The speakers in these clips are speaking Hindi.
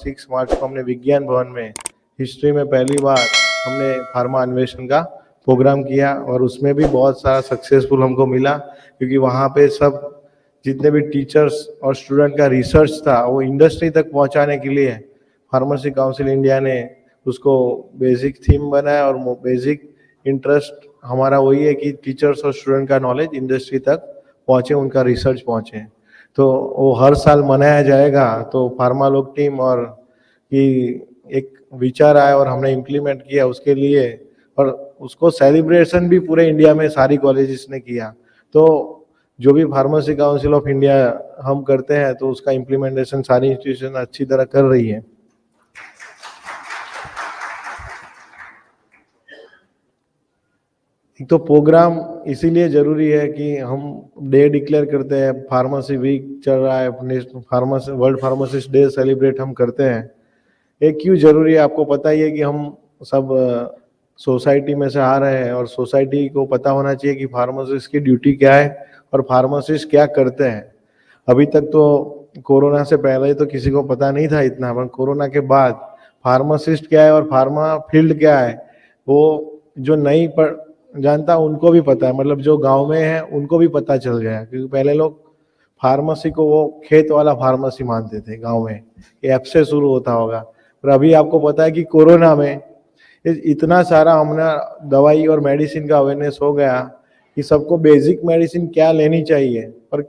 6 मार्च को हमने विज्ञान भवन में हिस्ट्री में पहली बार हमने फार्मा अन्वेषण का प्रोग्राम किया और उसमें भी बहुत सारा सक्सेसफुल हमको मिला, क्योंकि वहाँ पे सब जितने भी टीचर्स और स्टूडेंट का रिसर्च था वो इंडस्ट्री तक पहुँचाने के लिए फार्मेसी काउंसिल इंडिया ने उसको बेसिक थीम बनाया। और बेसिक इंटरेस्ट हमारा वही है कि टीचर्स और स्टूडेंट का नॉलेज इंडस्ट्री तक पहुँचे, उनका रिसर्च पहुँचे। तो वो हर साल मनाया जाएगा। तो फार्मा लोग टीम और कि एक विचार आया और हमने इम्प्लीमेंट किया उसके लिए, और उसको सेलिब्रेशन भी पूरे इंडिया में सारी कॉलेजेस ने किया। तो जो भी फार्मेसी काउंसिल ऑफ इंडिया हम करते हैं तो उसका इम्प्लीमेंटेशन सारी इंस्टीट्यूशन अच्छी तरह कर रही है। तो प्रोग्राम इसीलिए जरूरी है कि हम डे डिक्लेयर करते हैं, फार्मेसी वीक चल रहा है, pharmacy world pharmacist day celebrate हम करते हैं। ये क्यों जरूरी है आपको पता ही है कि हम सब सोसाइटी में से आ रहे हैं और सोसाइटी को पता होना चाहिए कि फार्मासिस्ट की ड्यूटी क्या है और फार्मासिस्ट क्या करते हैं। अभी तक तो कोरोना से पहले तो किसी को पता नहीं था इतना, पर कोरोना के बाद फार्मासिस्ट क्या है और फार्मा फील्ड क्या है वो जो नहीं जानता उनको भी पता है, मतलब जो गांव में है उनको भी पता चल गया। क्योंकि पहले लोग फार्मेसी को वो खेत वाला फार्मेसी मानते थे गांव में, ये ऐप से शुरू होता होगा। पर अभी आपको पता है कि कोरोना में इतना सारा हमने दवाई और मेडिसिन का अवेयरनेस हो गया कि सबको बेसिक मेडिसिन क्या लेनी चाहिए और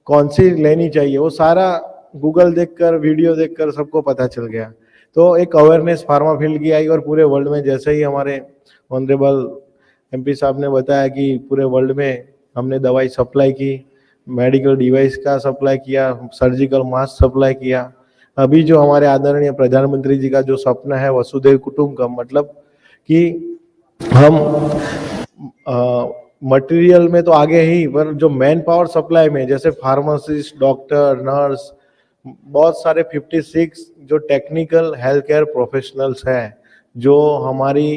कौन सी लेनी चाहिए वो सारा गूगल देखकर वीडियो देखकर सबको पता चल गया। तो एक अवेयरनेस फार्मा फील्ड की आई और पूरे वर्ल्ड में, जैसे ही हमारे ऑनरेबल एमपी साहब ने बताया कि पूरे वर्ल्ड में हमने दवाई सप्लाई की, मेडिकल डिवाइस का सप्लाई किया, सर्जिकल मास्क सप्लाई किया। अभी जो हमारे आदरणीय प्रधानमंत्री जी का जो सपना है वसुधैव कुटुंबकम, मतलब कि हम मटेरियल में तो आगे ही, पर जो मैन पावर सप्लाई में जैसे फार्मासिस्ट, डॉक्टर, नर्स, बहुत सारे 56 जो टेक्निकल हेल्थ केयर प्रोफेशनल्स हैं जो हमारी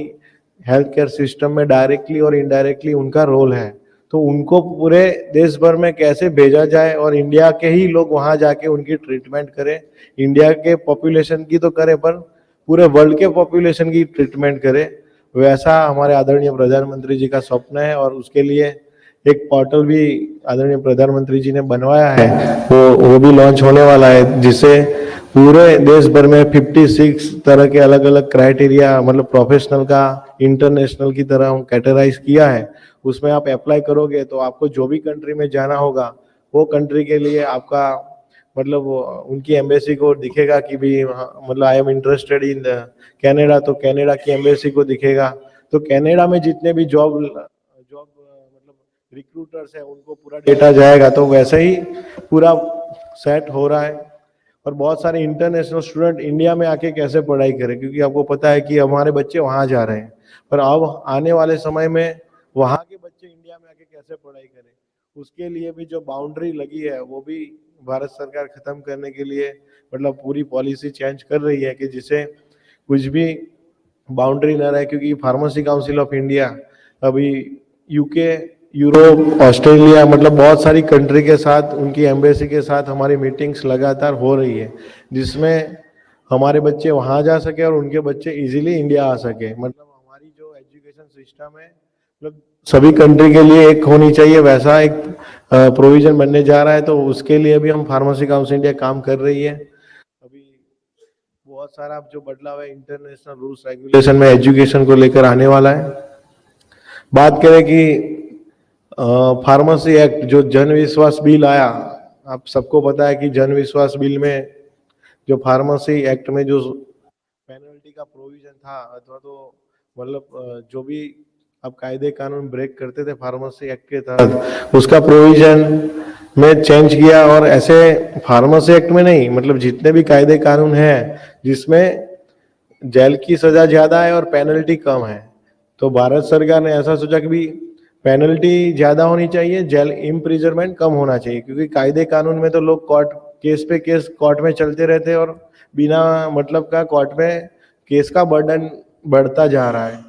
हेल्थ केयर सिस्टम में डायरेक्टली और इनडायरेक्टली उनका रोल है, तो उनको पूरे देश भर में कैसे भेजा जाए और इंडिया के ही लोग वहां जाके उनकी ट्रीटमेंट करें। इंडिया के पॉपुलेशन की तो करें पर पूरे वर्ल्ड के पॉपुलेशन की ट्रीटमेंट करें, वैसा हमारे आदरणीय प्रधानमंत्री जी का स्वप्न है। और उसके लिए एक पोर्टल भी आदरणीय प्रधानमंत्री जी ने बनवाया है, वो भी लॉन्च होने वाला है, जिससे पूरे देश भर में 56 तरह के अलग अलग क्राइटेरिया, मतलब प्रोफेशनल का इंटरनेशनल की तरह हम कैटेगराइज किया है। उसमें आप अप्लाई करोगे तो आपको जो भी कंट्री में जाना होगा वो कंट्री के लिए आपका मतलब उनकी एम्बेसी को दिखेगा कि भी मतलब I am interested in Canada, तो कनाडा की एम्बेसी को दिखेगा। तो कनाडा में जितने भी जॉब मतलब रिक्रूटर्स है उनको पूरा डेटा जाएगा। तो वैसे ही पूरा सेट हो रहा है। और बहुत सारे इंटरनेशनल स्टूडेंट इंडिया में आके कैसे पढ़ाई करें, क्योंकि आपको पता है कि हमारे बच्चे वहां जा रहे हैं, पर अब आने वाले समय में वहां के बच्चे इंडिया में आके कैसे पढ़ाई करें, उसके लिए भी जो बाउंड्री लगी है वो भी भारत सरकार खत्म करने के लिए मतलब पूरी पॉलिसी चेंज कर रही है कि जिसे कुछ भी बाउंड्री न रहे। क्योंकि फार्मेसी काउंसिल ऑफ इंडिया अभी यूके, यूरोप, ऑस्ट्रेलिया, मतलब बहुत सारी कंट्री के साथ उनकी एम्बेसी के साथ हमारी मीटिंग्स लगातार हो रही है, जिसमें हमारे बच्चे वहां जा सके और उनके बच्चे इजीली इंडिया आ सके। मतलब हमारी जो एजुकेशन सिस्टम है मतलब सभी कंट्री के लिए एक होनी चाहिए, वैसा एक प्रोविजन बनने जा रहा है। तो उसके लिए भी हम फार्मेसी काउंसिल इंडिया काम कर रही है। अभी बहुत सारा जो बदलाव है इंटरनेशनल रूल्स रेगुलेशन में एजुकेशन को लेकर आने वाला है। बात करें कि फार्मेसी एक्ट जो जन विश्वास बिल आया, आप सबको पता है कि जन विश्वास बिल में जो फार्मेसी एक्ट में जो पेनल्टी का प्रोविजन था, अथवा तो मतलब जो भी अब कायदे कानून ब्रेक करते थे फार्मेसी एक्ट के तहत, उसका प्रोविजन में चेंज किया। और ऐसे फार्मेसी एक्ट में नहीं, मतलब जितने भी कायदे कानून हैं जिसमें जेल की सजा ज्यादा है और पेनल्टी कम है, तो भारत सरकार ने ऐसा सोचा कि भी पेनल्टी ज्यादा होनी चाहिए, जेल इम्प्रिजनमेंट कम होना चाहिए। क्योंकि कायदे कानून में तो लोग कोर्ट केस पे केस कोर्ट में चलते रहते हैं और बिना मतलब का कोर्ट में केस का बर्डन बढ़ता जा रहा है,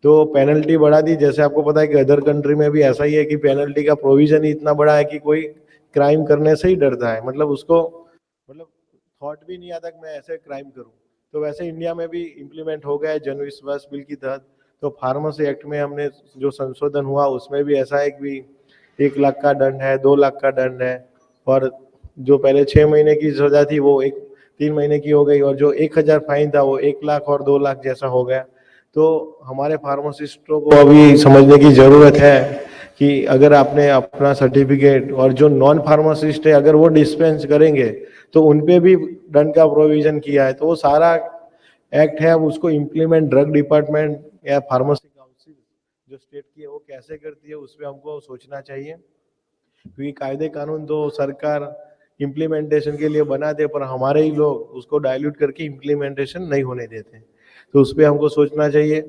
तो पेनल्टी बढ़ा दी। जैसे आपको पता है कि अदर कंट्री में भी ऐसा ही है कि पेनल्टी का प्रोविजन ही इतना बड़ा है कि कोई क्राइम करने से ही डरता है, मतलब उसको मतलब थॉट भी नहीं आता कि मैं ऐसे क्राइम करूं। तो वैसे इंडिया में भी इम्प्लीमेंट हो गया है जन विश्वास बिल की तहत। तो फार्मेसी एक्ट में हमने जो संशोधन हुआ उसमें भी ऐसा है कि 1 लाख का दंड है, 2 लाख का दंड है, और जो पहले 6 महीने की सजा थी वो 3 महीने की हो गई, और जो 1,000 फाइन था वो 1 लाख और 2 लाख जैसा हो गया। तो हमारे फार्मासिस्टों को अभी समझने की जरूरत है कि अगर आपने अपना सर्टिफिकेट, और जो नॉन फार्मासिस्ट है अगर वो डिस्पेंस करेंगे तो उनपे भी दंड का प्रोविजन किया है। तो वो सारा एक्ट है, अब उसको इम्प्लीमेंट ड्रग डिपार्टमेंट या फार्मेसी काउंसिल जो स्टेट की है वो कैसे करती है उस पर हमको सोचना चाहिए, क्योंकि कायदे कानून तो सरकार इम्प्लीमेंटेशन के लिए बनाते, पर हमारे ही लोग उसको डाइल्यूट करके इम्प्लीमेंटेशन नहीं होने देते। तो उस पर हमको सोचना चाहिए।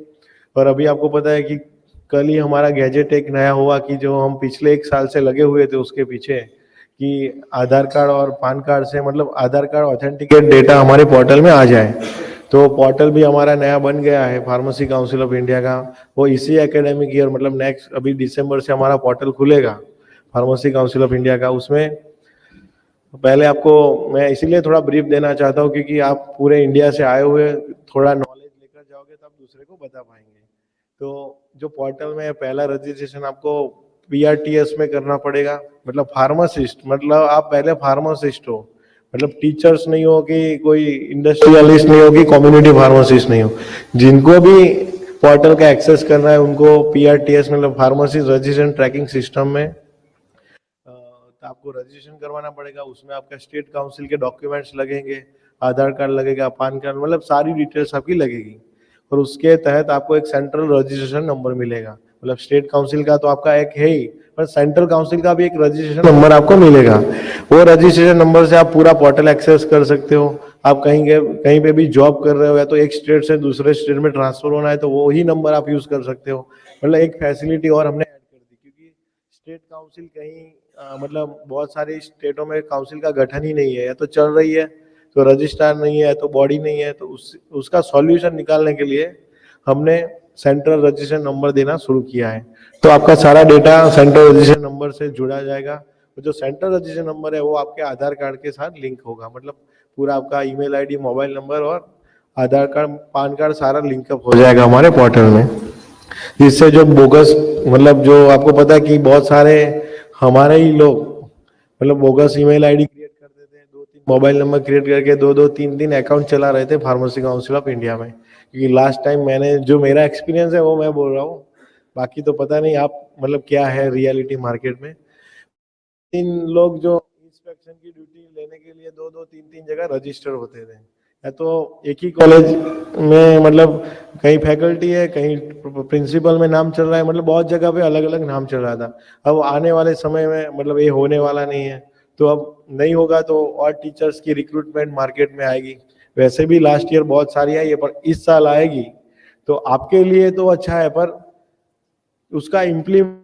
और अभी आपको पता है कि कल ही हमारा गैजेट एक नया हुआ कि जो हम पिछले 1 साल से लगे हुए थे उसके पीछे, कि आधार कार्ड और पैन कार्ड से, मतलब आधार कार्ड ऑथेंटिकेट डेटा हमारे पोर्टल में आ जाए। तो पोर्टल भी हमारा नया बन गया है फार्मेसी काउंसिल ऑफ इंडिया का। वो इसी एकेडमिक ईयर, मतलब नेक्स्ट अभी दिसंबर से हमारा पोर्टल खुलेगा फार्मेसी काउंसिल ऑफ इंडिया का। उसमें पहले आपको मैं इसीलिए थोड़ा ब्रीफ देना चाहता हूँ क्योंकि आप पूरे इंडिया से आए हुए, थोड़ा नॉलेज लेकर जाओगे तब दूसरे को बता पाएंगे। तो जो पोर्टल में पहला रजिस्ट्रेशन आपको पीआरटीएस में करना पड़ेगा, मतलब फार्मासिस्ट, मतलब आप पहले फार्मासिस्ट हो, मतलब टीचर्स नहीं हो कि कोई इंडस्ट्रियलिस्ट नहीं हो कि कम्युनिटी फार्मासिस्ट नहीं हो। जिनको भी पोर्टल का एक्सेस करना है उनको पीआरटीएस मतलब फार्मासिस्ट रजिस्ट्रेशन ट्रैकिंग सिस्टम में तो आपको रजिस्ट्रेशन करवाना पड़ेगा। उसमें आपका स्टेट काउंसिल के डॉक्यूमेंट्स लगेंगे, आधार कार्ड लगेगा, पैन कार्ड, मतलब सारी डिटेल्स आपकी लगेगी। और उसके तहत आपको एक सेंट्रल रजिस्ट्रेशन नंबर मिलेगा। मतलब स्टेट काउंसिल का तो आपका एक है ही, पर सेंट्रल काउंसिल का भी एक रजिस्ट्रेशन नंबर आपको मिलेगा। वो रजिस्ट्रेशन नंबर से आप पूरा पोर्टल एक्सेस कर सकते हो। आप कहीं पे भी जॉब कर रहे हो या तो एक स्टेट से दूसरे स्टेट में ट्रांसफर होना है तो वो ही नंबर आप यूज कर सकते हो। मतलब एक फैसिलिटी और हमने ऐड कर दी, क्योंकि स्टेट काउंसिल कहीं मतलब बहुत सारे स्टेटों में काउंसिल का गठन ही नहीं है, या तो चल रही है तो रजिस्ट्रार नहीं है, तो बॉडी नहीं है। तो उसका सॉल्यूशन निकालने के लिए हमने सेंट्रल रजिस्ट्रेशन नंबर देना शुरू किया है। तो आपका सारा डेटा सेंट्रल रजिस्ट्रेशन नंबर से जुड़ा जाएगा। तो जो सेंट्रल रजिस्ट्रेशन नंबर है वो आपके आधार कार्ड के साथ लिंक होगा, मतलब पूरा आपका ईमेल आईडी, मोबाइल नंबर और आधार कार्ड, पैन कार्ड सारा लिंकअप हो जाएगा हमारे पोर्टल में। जिससे जो बोगस, मतलब जो आपको पता है कि बहुत सारे हमारे ही लोग मतलब बोगस ईमेल आईडी क्रिएट कर देते हैं, 2-3 मोबाइल नंबर क्रिएट करके 2-2 3-3 अकाउंट चला रहे थे फार्मेसी काउंसिल ऑफ इंडिया में। क्योंकि लास्ट टाइम मैंने जो मेरा एक्सपीरियंस है वो मैं बोल रहा हूँ, बाकी तो पता नहीं आप मतलब क्या है रियलिटी मार्केट में। 3 लोग जो इंस्पेक्शन की ड्यूटी लेने के लिए 2-2 3-3 जगह रजिस्टर होते थे, या तो एक ही कॉलेज में, मतलब कहीं फैकल्टी है, कहीं प्रिंसिपल में नाम चल रहा है, मतलब बहुत जगह पे अलग अलग नाम चल रहा था। अब आने वाले समय में मतलब ये होने वाला नहीं है, तो अब नहीं होगा तो और टीचर्स की रिक्रूटमेंट मार्केट में आएगी। वैसे भी लास्ट ईयर बहुत सारी आई है, पर इस साल आएगी तो आपके लिए तो अच्छा है, पर उसका इम्प्लीमेंट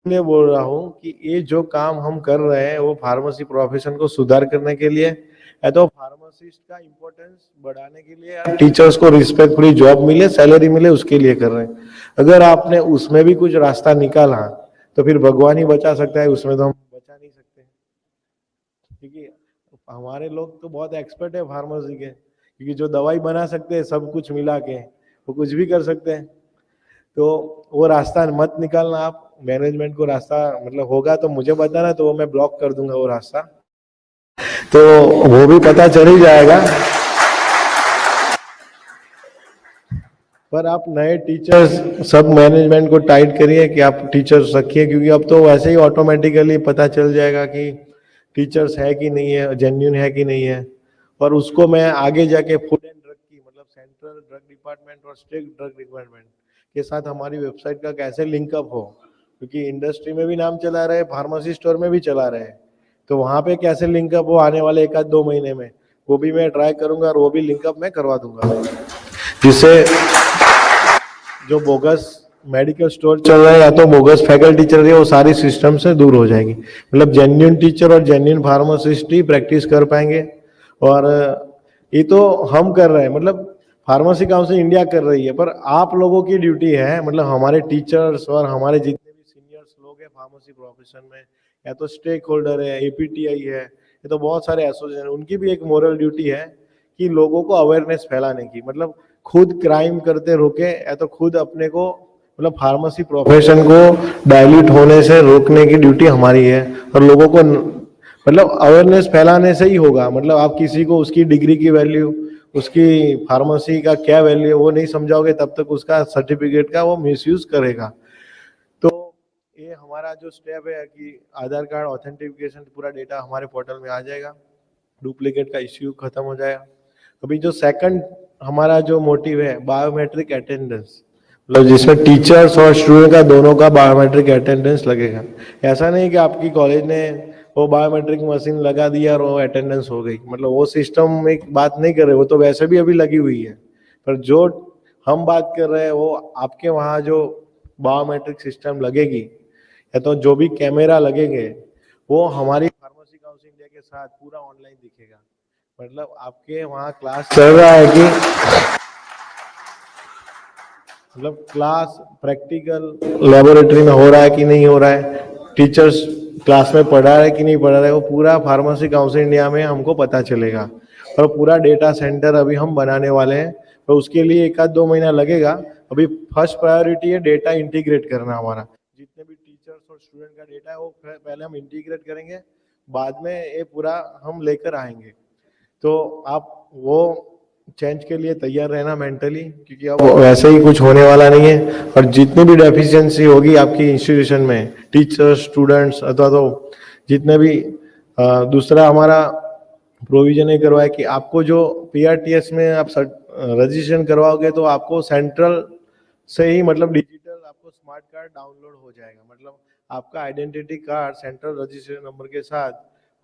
मैं बोल रहा हूँ कि ये जो काम हम कर रहे हैं वो फार्मेसी प्रोफेशन को सुधार करने के लिए है, तो फार्मासिस्ट का इम्पोर्टेंस बढ़ाने के लिए, टीचर्स को रिस्पेक्टफुली जॉब मिले, सैलरी मिले, उसके लिए कर रहे हैं। अगर आपने उसमें भी कुछ रास्ता निकाला तो फिर भगवान ही बचा सकता है, उसमें तो हम बचा नहीं सकते। क्योंकि हमारे लोग तो बहुत एक्सपर्ट है फार्मेसी के, क्योंकि जो दवाई बना सकते हैं सब कुछ मिला के, वो कुछ भी कर सकते हैं। तो वो रास्ता मत निकालना आप, मैनेजमेंट को रास्ता मतलब होगा तो मुझे बताना, तो वो मैं ब्लॉक कर दूंगा वो रास्ता, तो वो भी पता चल ही जाएगा। पर आप नए टीचर्स सब मैनेजमेंट को टाइट करिए कि आप टीचर्स रखिए, क्योंकि अब तो वैसे ही ऑटोमेटिकली पता चल जाएगा कि टीचर्स है कि नहीं है, जेन्युइन है कि नहीं है। और उसको मैं आगे जाके फूड एंड ड्रग की, मतलब सेंट्रल ड्रग डिपार्टमेंट और स्टेट ड्रग डिपार्टमेंट के साथ हमारी वेबसाइट का कैसे लिंकअप हो, क्योंकि इंडस्ट्री में भी नाम चला रहे, फार्मेसी स्टोर में भी चला रहे, तो वहां पे कैसे लिंकअप हो आने वाले 1-2 महीने में, वो भी मैं ट्राई करूंगा और वो भी लिंकअप मैं करवा दूंगा, जिससे जो बोगस मेडिकल स्टोर चल रहा है या तो बोगस फैकल्टी चल रही है वो सारी सिस्टम से दूर हो जाएगी। मतलब जेन्युइन टीचर और जेन्युइन फार्मासिस्ट ही प्रैक्टिस कर पाएंगे। और ये तो हम कर रहे हैं, मतलब फार्मेसी काउंसिल इंडिया कर रही है, पर आप लोगों की ड्यूटी है, मतलब हमारे टीचर्स और हमारे जितने भी सीनियर्स लोग हैं फार्मेसी प्रोफेशन में, या तो स्टेक होल्डर है, एपीटीआई है, ये तो बहुत सारे एसोसिएशन, उनकी भी एक मोरल ड्यूटी है कि लोगों को अवेयरनेस फैलाने की, मतलब खुद क्राइम करते रोके या तो खुद अपने को, मतलब फार्मेसी प्रोफेशन को डाइल्यूट होने से रोकने की ड्यूटी हमारी है। और लोगों को मतलब अवेयरनेस फैलाने से ही होगा। मतलब आप किसी को उसकी डिग्री की वैल्यू, उसकी फार्मेसी का क्या वैल्यू है वो नहीं समझाओगे, तब तक उसका सर्टिफिकेट का वो मिसयूज करेगा। तो ये हमारा जो स्टेप है कि आधार कार्ड ऑथेंटिफिकेशन, पूरा डेटा हमारे पोर्टल में आ जाएगा, डुप्लीकेट का इश्यू खत्म हो जाएगा। अभी जो सेकंड हमारा जो मोटिव है बायोमेट्रिक अटेंडेंस, मतलब जिसमें टीचर्स और स्टूडेंट का दोनों का बायोमेट्रिक अटेंडेंस लगेगा। ऐसा नहीं कि आपकी कॉलेज ने वो बायोमेट्रिक मशीन लगा दिया और वो अटेंडेंस हो गई, मतलब वो सिस्टम में बात नहीं कर रहे, वो तो वैसे भी अभी लगी हुई है। पर जो हम बात कर रहे हैं वो आपके वहाँ जो बायोमेट्रिक सिस्टम लगेगी या तो जो भी कैमरा लगेंगे वो हमारी फार्मेसी काउंसिल इंडिया के साथ पूरा ऑनलाइन दिखेगा। मतलब आपके वहाँ क्लास चल रहा है कि मतलब क्लास प्रैक्टिकल लेबोरेटरी में हो रहा है कि नहीं हो रहा है, टीचर्स क्लास में पढ़ा रहे कि नहीं पढ़ा रहे, वो पूरा फार्मेसी काउंसिल इंडिया में हमको पता चलेगा। और पूरा डेटा सेंटर अभी हम बनाने वाले हैं, तो उसके लिए 1-2 महीना लगेगा। अभी फर्स्ट प्रायोरिटी है डेटा इंटीग्रेट करना हमारा, जितने भी टीचर्स और स्टूडेंट का डेटा है वो पहले हम इंटीग्रेट करेंगे, बाद में ये पूरा हम लेकर आएंगे। तो आप वो चेंज के लिए तैयार रहना मेंटली, क्योंकि अब वैसे ही कुछ होने वाला नहीं है। और जितनी भी डेफिशिएंसी होगी आपकी इंस्टीट्यूशन में, टीचर्स, स्टूडेंट्स, अथवा तो जितने भी दूसरा हमारा प्रोविजन ये करवाए कि आपको जो पीआरटीएस में आप रजिस्ट्रेशन करवाओगे तो आपको सेंट्रल से ही, मतलब डिजिटल आपको स्मार्ट कार्ड डाउनलोड हो जाएगा। मतलब आपका identity card central registration number के साथ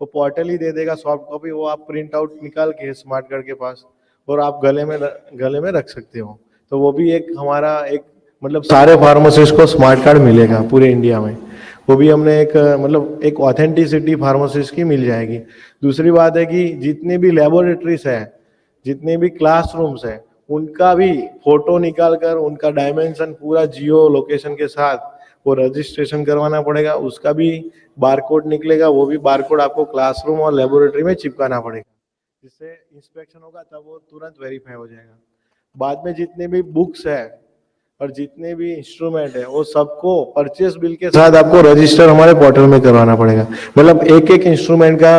वो पोर्टल ही दे देगा सॉफ्ट कॉपी, वो आप प्रिंट आउट निकाल के स्मार्ट कार्ड के पास और आप गले में रख सकते हो। तो वो भी एक हमारा एक, मतलब सारे फार्मासिस्ट को स्मार्ट कार्ड मिलेगा पूरे इंडिया में। वो भी हमने एक मतलब एक ऑथेंटिसिटी फार्मासिस्ट की मिल जाएगी। दूसरी बात है कि जितने भी लेबोरेटरीज है, जितने भी क्लासरूम्स है, उनका भी फोटो निकाल कर उनका डायमेंशन पूरा जियो लोकेशन के साथ वो रजिस्ट्रेशन करवाना पड़ेगा। उसका भी बारकोड निकलेगा, वो भी बारकोड आपको क्लासरूम और लेबोरेटरी में चिपकाना पड़ेगा, जिससे इंस्पेक्शन होगा तब वो तुरंत वेरीफाई हो जाएगा। बाद में जितने भी बुक्स है और जितने भी इंस्ट्रूमेंट है वो सबको परचेस बिल के साथ आपको रजिस्टर हमारे पोर्टल में करवाना पड़ेगा। मतलब एक एक इंस्ट्रूमेंट का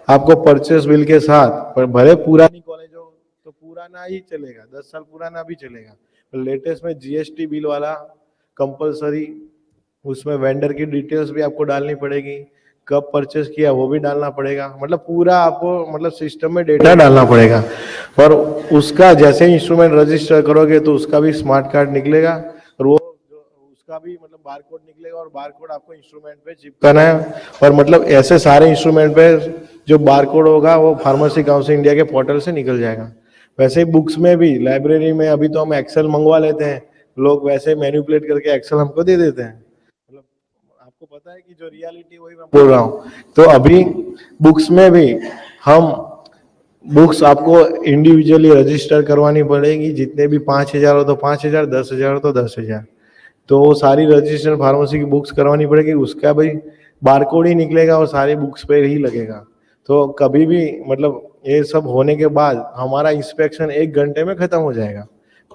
आपको परचेस बिल के साथ, पर भले पुरानी कॉलेज हो तो पुराना ही चलेगा, 10 साल पुराना भी चलेगा। लेटेस्ट में जीएसटी बिल वाला कंपलसरी, उसमें वेंडर की डिटेल्स भी आपको डालनी पड़ेगी, कब परचेस किया वो भी डालना पड़ेगा। मतलब पूरा आपको मतलब सिस्टम में डेटा डालना पड़ेगा। और उसका जैसे ही इंस्ट्रूमेंट रजिस्टर करोगे तो उसका भी स्मार्ट कार्ड निकलेगा और वो उसका भी मतलब बारकोड निकलेगा और बारकोड आपको इंस्ट्रूमेंट पे चिपकाना है। और मतलब ऐसे सारे इंस्ट्रूमेंट पे जो बारकोड होगा वो फार्मेसी काउंसिल इंडिया के पोर्टल से निकल जाएगा। वैसे ही बुक्स में भी, लाइब्रेरी में अभी तो हम एक्सेल मंगवा लेते हैं, लोग वैसे मैनिपुलेट करके एक्सेल हमको दे देते हैं। मतलब आपको पता है कि जो रियलिटी वही मैं बोल रहा हूँ। तो अभी बुक्स में भी हम बुक्स आपको इंडिविजुअली रजिस्टर करवानी पड़ेगी, जितने भी 5,000 हो तो 5,000, 10,000 हो तो 10,000। तो वो सारी रजिस्टर फार्मेसी की बुक्स करवानी पड़ेगी, उसका भी बारकोड ही निकलेगा और सारी बुक्स पे ही लगेगा। तो कभी भी मतलब ये सब होने के बाद हमारा इंस्पेक्शन 1 घंटे में खत्म हो जाएगा।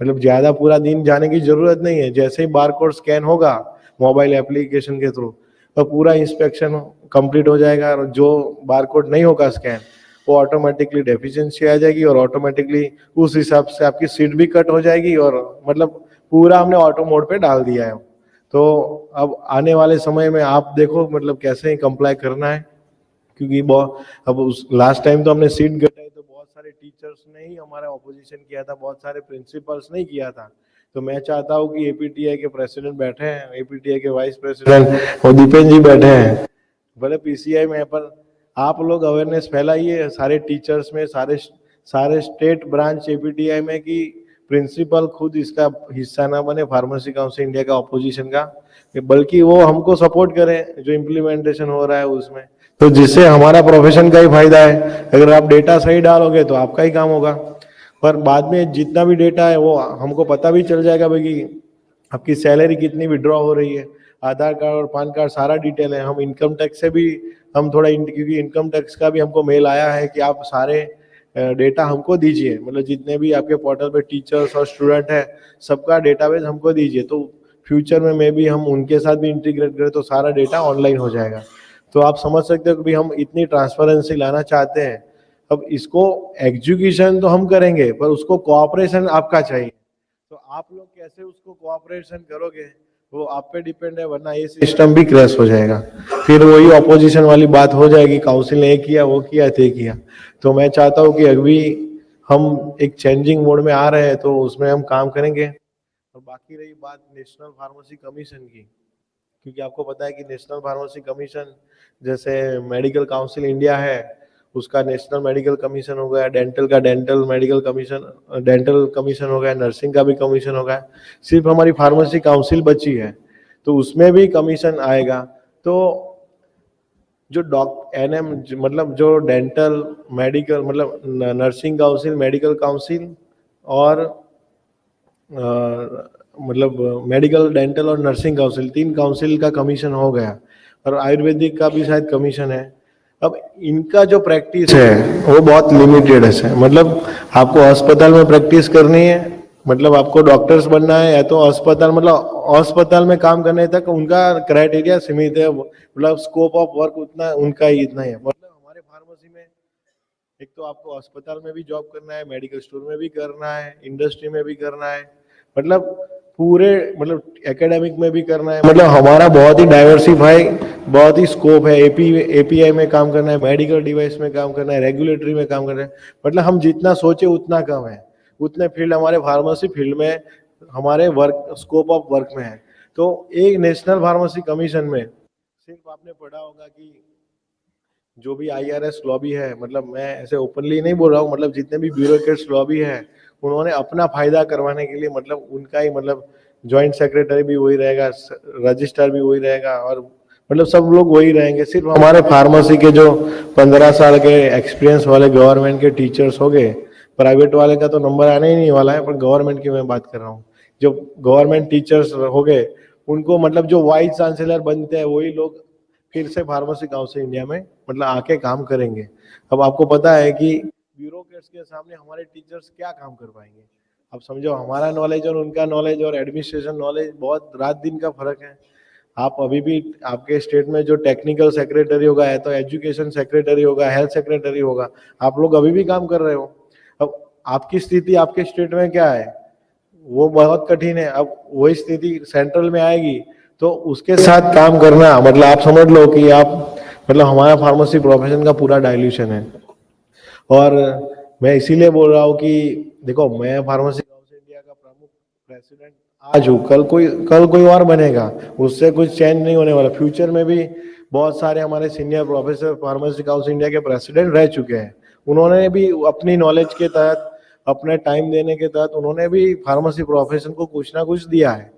मतलब ज्यादा पूरा दिन जाने की जरूरत नहीं है। जैसे ही बारकोड स्कैन होगा मोबाइल एप्लीकेशन के थ्रू तो पूरा इंस्पेक्शन कंप्लीट हो जाएगा। और जो बारकोड नहीं होगा स्कैन, वो ऑटोमेटिकली डेफिशिएंसी आ जाएगी और ऑटोमेटिकली उस हिसाब से आपकी सीट भी कट हो जाएगी। और मतलब पूरा हमने ऑटो मोड पे डाल दिया है। तो अब आने वाले समय में आप देखो मतलब कैसे कंप्लाई करना है, क्योंकि अब उस लास्ट टाइम तो हमने सीट घटाई तो बहुत सारे टीचर्स ने ही हमारा ऑपोजिशन किया था, बहुत सारे प्रिंसिपल्स ने किया था। तो मैं चाहता हूँ कि एपीटीआई के प्रेसिडेंट बैठे हैं, एपीटीआई के वाइस प्रेसिडेंट और दीपेन जी बैठे हैं, भले पीसीआई में, पर आप लोग अवेयरनेस फैलाइए सारे टीचर्स में, सारे स्टेट ब्रांच एपीटीआई में, कि प्रिंसिपल खुद इसका हिस्सा ना बने फार्मेसी काउंसिल इंडिया का ऑपोजिशन का, बल्कि वो हमको सपोर्ट करें जो इम्प्लीमेंटेशन हो रहा है उसमें। तो जिससे हमारा प्रोफेशन का ही फायदा है। अगर आप डेटा सही डालोगे तो आपका ही काम होगा। पर बाद में जितना भी डेटा है वो हमको पता भी चल जाएगा भाई कि आपकी सैलरी कितनी विड्रॉ हो रही है, आधार कार्ड और पैन कार्ड सारा डिटेल है। हम इनकम टैक्स से भी हम थोड़ा क्योंकि इनकम टैक्स का भी हमको मेल आया है कि आप सारे डेटा हमको दीजिए, मतलब जितने भी आपके पोर्टल पे टीचर्स और स्टूडेंट है सबका डेटाबेस हमको दीजिए, तो फ्यूचर में मे भी हम उनके साथ भी इंटीग्रेट करें तो सारा डेटा ऑनलाइन हो जाएगा। तो आप समझ सकते हो कि भी हम इतनी ट्रांसपेरेंसी लाना चाहते हैं। अब इसको एग्जीक्यूशन तो हम करेंगे पर उसको कोऑपरेशन आपका चाहिए, तो आप लोग कैसे उसको कोऑपरेशन करोगे वो आप पे डिपेंड है, वरना ये सिस्टम भी क्रैश हो जाएगा। फिर वही ऑपोजिशन वाली बात हो जाएगी, काउंसिल ने ये किया वो किया ते किया। तो मैं चाहता हूँ कि अभी हम एक चेंजिंग मोड में आ रहे हैं तो उसमें हम काम करेंगे। और बाकी रही बात नेशनल फार्मेसी कमीशन की, क्योंकि आपको पता है कि नेशनल फार्मेसी कमीशन जैसे मेडिकल काउंसिल इंडिया है उसका नेशनल मेडिकल कमीशन हो गया, डेंटल का dental medical commission dental commission हो गया, नर्सिंग का भी कमीशन हो गया, सिर्फ हमारी फार्मेसी काउंसिल बची है तो उसमें भी कमीशन आएगा। तो जो एनएम मतलब जो डेंटल मेडिकल मतलब नर्सिंग काउंसिल, मेडिकल काउंसिल और मतलब मेडिकल डेंटल और नर्सिंग काउंसिल, 3 काउंसिल का कमीशन हो गया और आयुर्वेदिक का भी शायद कमीशन है। अब इनका जो प्रैक्टिस है वो बहुत लिमिटेड है, मतलब आपको अस्पताल में प्रैक्टिस करनी है, मतलब आपको डॉक्टर्स बनना है या तो अस्पताल मतलब अस्पताल में काम करने तक उनका क्राइटेरिया सीमित है, मतलब स्कोप ऑफ वर्क उतना उनका ही इतना ही है। मतलब हमारे फार्मेसी में एक तो आपको अस्पताल में भी जॉब करना है, मेडिकल स्टोर में भी करना है, इंडस्ट्री में भी करना है, मतलब पूरे मतलब एकेडमिक में भी करना है, मतलब हमारा बहुत ही डाइवर्सिफाई बहुत ही स्कोप है। एपीआई में काम करना है, मेडिकल डिवाइस में काम करना है, रेगुलेटरी में काम करना है, मतलब हम जितना सोचे उतना कम है, उतने फील्ड हमारे फार्मेसी फील्ड में हमारे वर्क स्कोप ऑफ वर्क में है। तो एक नेशनल फार्मेसी कमीशन में सिर्फ आपने पढ़ा होगा कि जो भी आईआरएस लॉबी है, मतलब मैं ऐसे ओपनली नहीं बोल रहा हूँ, मतलब जितने भी ब्यूरोक्रेट्स लॉबी है उन्होंने अपना फायदा करवाने के लिए मतलब उनका ही मतलब जॉइंट सेक्रेटरी भी वही रहेगा, रजिस्ट्रार भी वही रहेगा और मतलब सब लोग वही रहेंगे। सिर्फ हमारे फार्मेसी के जो 15 साल के एक्सपीरियंस वाले गवर्नमेंट के टीचर्स हो गए, प्राइवेट वाले का तो नंबर आने ही नहीं वाला है, पर गवर्नमेंट की मैं बात कर रहा हूँ, जो गवर्नमेंट टीचर्स हो गए उनको मतलब जो वाइस चांसलर बनते हैं वही लोग फिर से फार्मेसी काउंसिल इंडिया में मतलब आके काम करेंगे। अब आपको पता है कि ब्यूरोक्रेट्स के सामने हमारे टीचर्स क्या काम कर पाएंगे। अब समझो हमारा नॉलेज और उनका नॉलेज और एडमिनिस्ट्रेशन नॉलेज बहुत रात दिन का फर्क है। आप अभी भी आपके स्टेट में जो टेक्निकल सेक्रेटरी होगा या तो एजुकेशन सेक्रेटरी होगा, हेल्थ सेक्रेटरी होगा, आप लोग अभी भी काम कर रहे हो। अब आपकी स्थिति आपके स्टेट में क्या है वो बहुत कठिन है। अब वही स्थिति सेंट्रल में आएगी तो उसके साथ काम करना मतलब आप समझ लो कि आप मतलब हमारा फार्मेसी प्रोफेशन का पूरा डाइल्यूशन है। और मैं इसीलिए बोल रहा हूँ कि देखो मैं फार्मेसी काउंसिल इंडिया का प्रमुख प्रेसिडेंट आज हूँ, कल कोई और बनेगा, उससे कुछ चेंज नहीं होने वाला। फ्यूचर में भी बहुत सारे हमारे senior professor pharmacy council India के प्रेसिडेंट रह चुके हैं, उन्होंने भी अपनी नॉलेज के तहत अपने टाइम देने के तहत उन्होंने भी फार्मेसी प्रोफेशन को कुछ ना कुछ दिया है।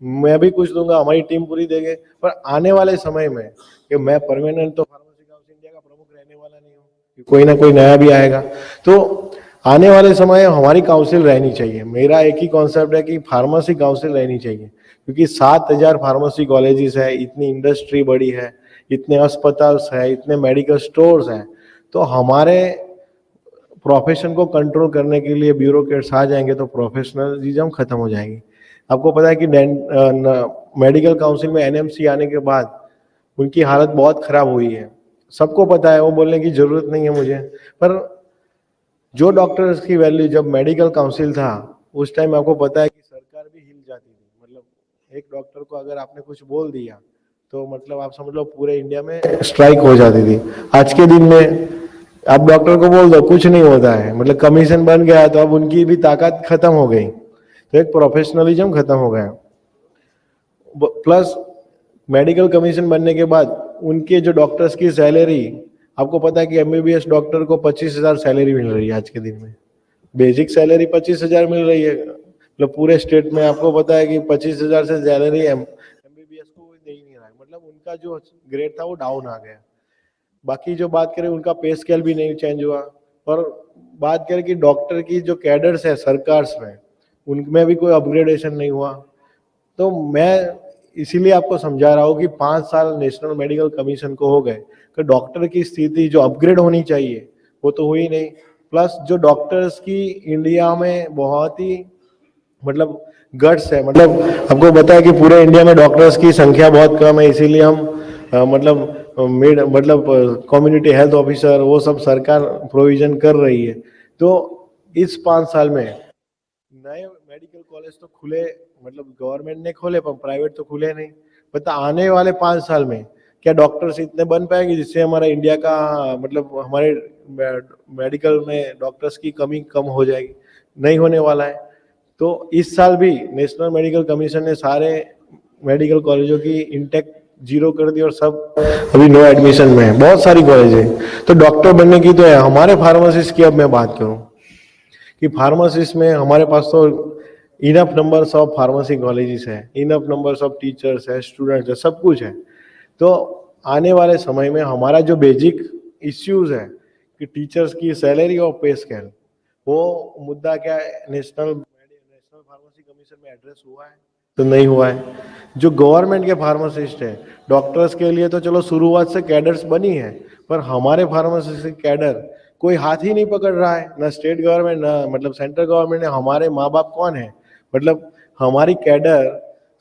मैं भी कुछ दूंगा, हमारी टीम पूरी देंगे, पर आने वाले समय में कि मैं परमानेंट तो फार्मेसी काउंसिल इंडिया का प्रमुख रहने वाला नहीं हूँ, कोई ना कोई नया भी आएगा। तो आने वाले समय हमारी काउंसिल रहनी चाहिए। मेरा एक ही कॉन्सेप्ट है कि फार्मेसी काउंसिल रहनी चाहिए, क्योंकि 7,000 फार्मेसी कॉलेजेस है, इतनी इंडस्ट्री बड़ी है, इतने अस्पताल है, इतने मेडिकल स्टोर्स हैं, तो हमारे प्रोफेशन को कंट्रोल करने के लिए ब्यूरोक्रेट्स आ जाएंगे तो प्रोफेशनलिज्म खत्म हो जाएगी। आपको पता है कि मेडिकल काउंसिल में एनएमसी आने के बाद उनकी हालत बहुत खराब हुई है, सबको पता है, वो बोलने की जरूरत नहीं है मुझे। पर जो डॉक्टर्स की वैल्यू जब मेडिकल काउंसिल था उस टाइम आपको पता है कि सरकार भी हिल जाती थी, मतलब एक डॉक्टर को अगर आपने कुछ बोल दिया तो मतलब आप समझ लो पूरे इंडिया में स्ट्राइक हो जाती थी। आज के दिन में आप डॉक्टर को बोल दो कुछ नहीं होता है, मतलब कमीशन बन गया तो अब उनकी भी ताकत खत्म हो गई, तो एक प्रोफेशनलिज्म खत्म हो गया। प्लस मेडिकल कमीशन बनने के बाद उनके जो डॉक्टर्स की सैलरी, आपको पता है कि एमबीबीएस डॉक्टर को 25,000 सैलरी मिल रही है आज के दिन में, बेसिक सैलरी 25,000 मिल रही है, मतलब पूरे स्टेट में आपको पता है कि 25,000 से सैलरी एमबीबीएस को दे ही नहीं रहा है, मतलब उनका जो ग्रेड था वो डाउन आ गया। बाकी जो बात करें उनका पे स्केल भी नहीं चेंज हुआ। और बात करें कि डॉक्टर की जो कैडर्स है सरकार में उनमें भी कोई अपग्रेडेशन नहीं हुआ। तो मैं इसीलिए आपको समझा रहा हूँ कि 5 साल नेशनल मेडिकल कमीशन को हो गए, तो डॉक्टर की स्थिति जो अपग्रेड होनी चाहिए वो तो हुई नहीं। प्लस जो डॉक्टर्स की इंडिया में बहुत ही मतलब गट्स है, मतलब आपको पता है कि पूरे इंडिया में डॉक्टर्स की संख्या बहुत कम है, इसीलिए हम मतलब कम्युनिटी हेल्थ ऑफिसर वो सब सरकार प्रोविजन कर रही है। तो इस 5 साल में नए मेडिकल कॉलेज तो खुले, मतलब गवर्नमेंट ने खोले पर प्राइवेट तो खुले नहीं। बता आने वाले 5 साल में क्या डॉक्टर्स इतने बन पाएंगे जिससे हमारा इंडिया का मतलब हमारे मेडिकल में डॉक्टर्स की कमी कम हो जाएगी? नहीं होने वाला है। तो इस साल भी नेशनल मेडिकल कमीशन ने सारे मेडिकल कॉलेजों की इंटेक 0 कर दी और सब अभी नो एडमिशन में है, बहुत सारी कॉलेज है। तो डॉक्टर बनने की तो है। हमारे फार्मासिस्ट की अब मैं बात करूं कि फार्मासिस्ट में हमारे पास तो enough numbers of pharmacy colleges है, इनफ नंबर्स ऑफ टीचर्स है, स्टूडेंट्स है, सब कुछ है। तो आने वाले समय में हमारा जो बेसिक इश्यूज है कि टीचर्स की सैलरी और पे स्केल, वो मुद्दा क्या है नेशनल फार्मेसी कमीशन में एड्रेस हुआ है? तो नहीं हुआ है। जो गवर्नमेंट के फार्मासिस्ट है, डॉक्टर्स के लिए तो चलो शुरुआत से कैडर्स बनी है, पर हमारे फार्मासिस्ट कैडर कोई हाथ ही नहीं पकड़ रहा है, ना स्टेट गवर्नमेंट ना मतलब सेंट्रल गवर्नमेंट ने। हमारे माँ बाप कौन है? मतलब हमारी cadre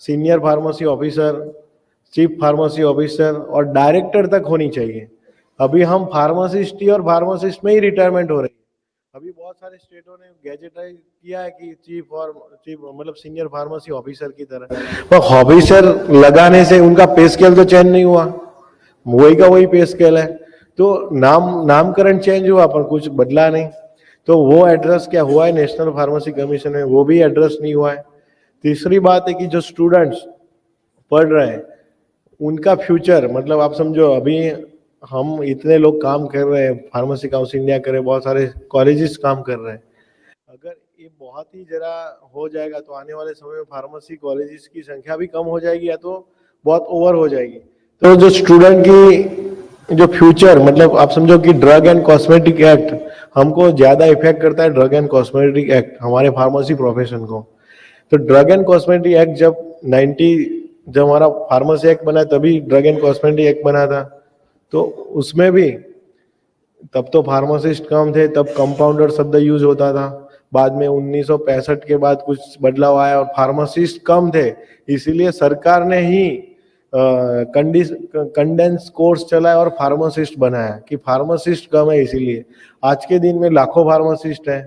senior pharmacy officer, chief pharmacy officer और डायरेक्टर तक होनी चाहिए। अभी हम फार्मासिस्ट ही और फार्मासिस्ट में ही रिटायरमेंट हो रही है। अभी बहुत सारे स्टेटों ने गैजेटाइज किया है कि चीफ मतलब सीनियर फार्मेसी ऑफिसर की तरह, पर ऑफिसर लगाने से उनका पे स्केल तो चेंज नहीं हुआ, वही का वही पे स्केल है। तो नामकरण चेंज हुआ पर कुछ बदला नहीं। तो वो एड्रेस क्या हुआ है नेशनल फार्मेसी कमीशन में? वो भी एड्रेस नहीं हुआ है। तीसरी बात है कि जो स्टूडेंट्स पढ़ रहे हैं उनका फ्यूचर, मतलब आप समझो अभी हम इतने लोग काम कर रहे हैं, फार्मेसी काउंसिल इंडिया करे, बहुत सारे कॉलेजेस काम कर रहे हैं। अगर ये बहुत ही जरा हो जाएगा तो आने वाले समय में फार्मेसी कॉलेजेस की संख्या भी कम हो जाएगी या तो बहुत ओवर हो जाएगी। तो जो स्टूडेंट की जो फ्यूचर, मतलब आप समझो कि ड्रग एंड कॉस्मेटिक एक्ट हमको ज्यादा इफेक्ट करता है, ड्रग एंड कॉस्मेटिक एक्ट हमारे फार्मेसी प्रोफेशन को। तो ड्रग एंड कॉस्मेटिक एक्ट जब हमारा फार्मेसी एक्ट बना तभी ड्रग एंड कॉस्मेटिक एक्ट बना था। तो उसमें भी तब तो फार्मासिस्ट कम थे, तब कंपाउंडर शब्द यूज होता था। बाद में 1965 के बाद कुछ बदलाव आया और फार्मासिस्ट कम थे, इसीलिए सरकार ने ही कंडेंस कोर्स चलाया और फार्मासिस्ट बनाया कि फार्मासिस्ट कम है। इसीलिए आज के दिन में लाखों फार्मासिस्ट है।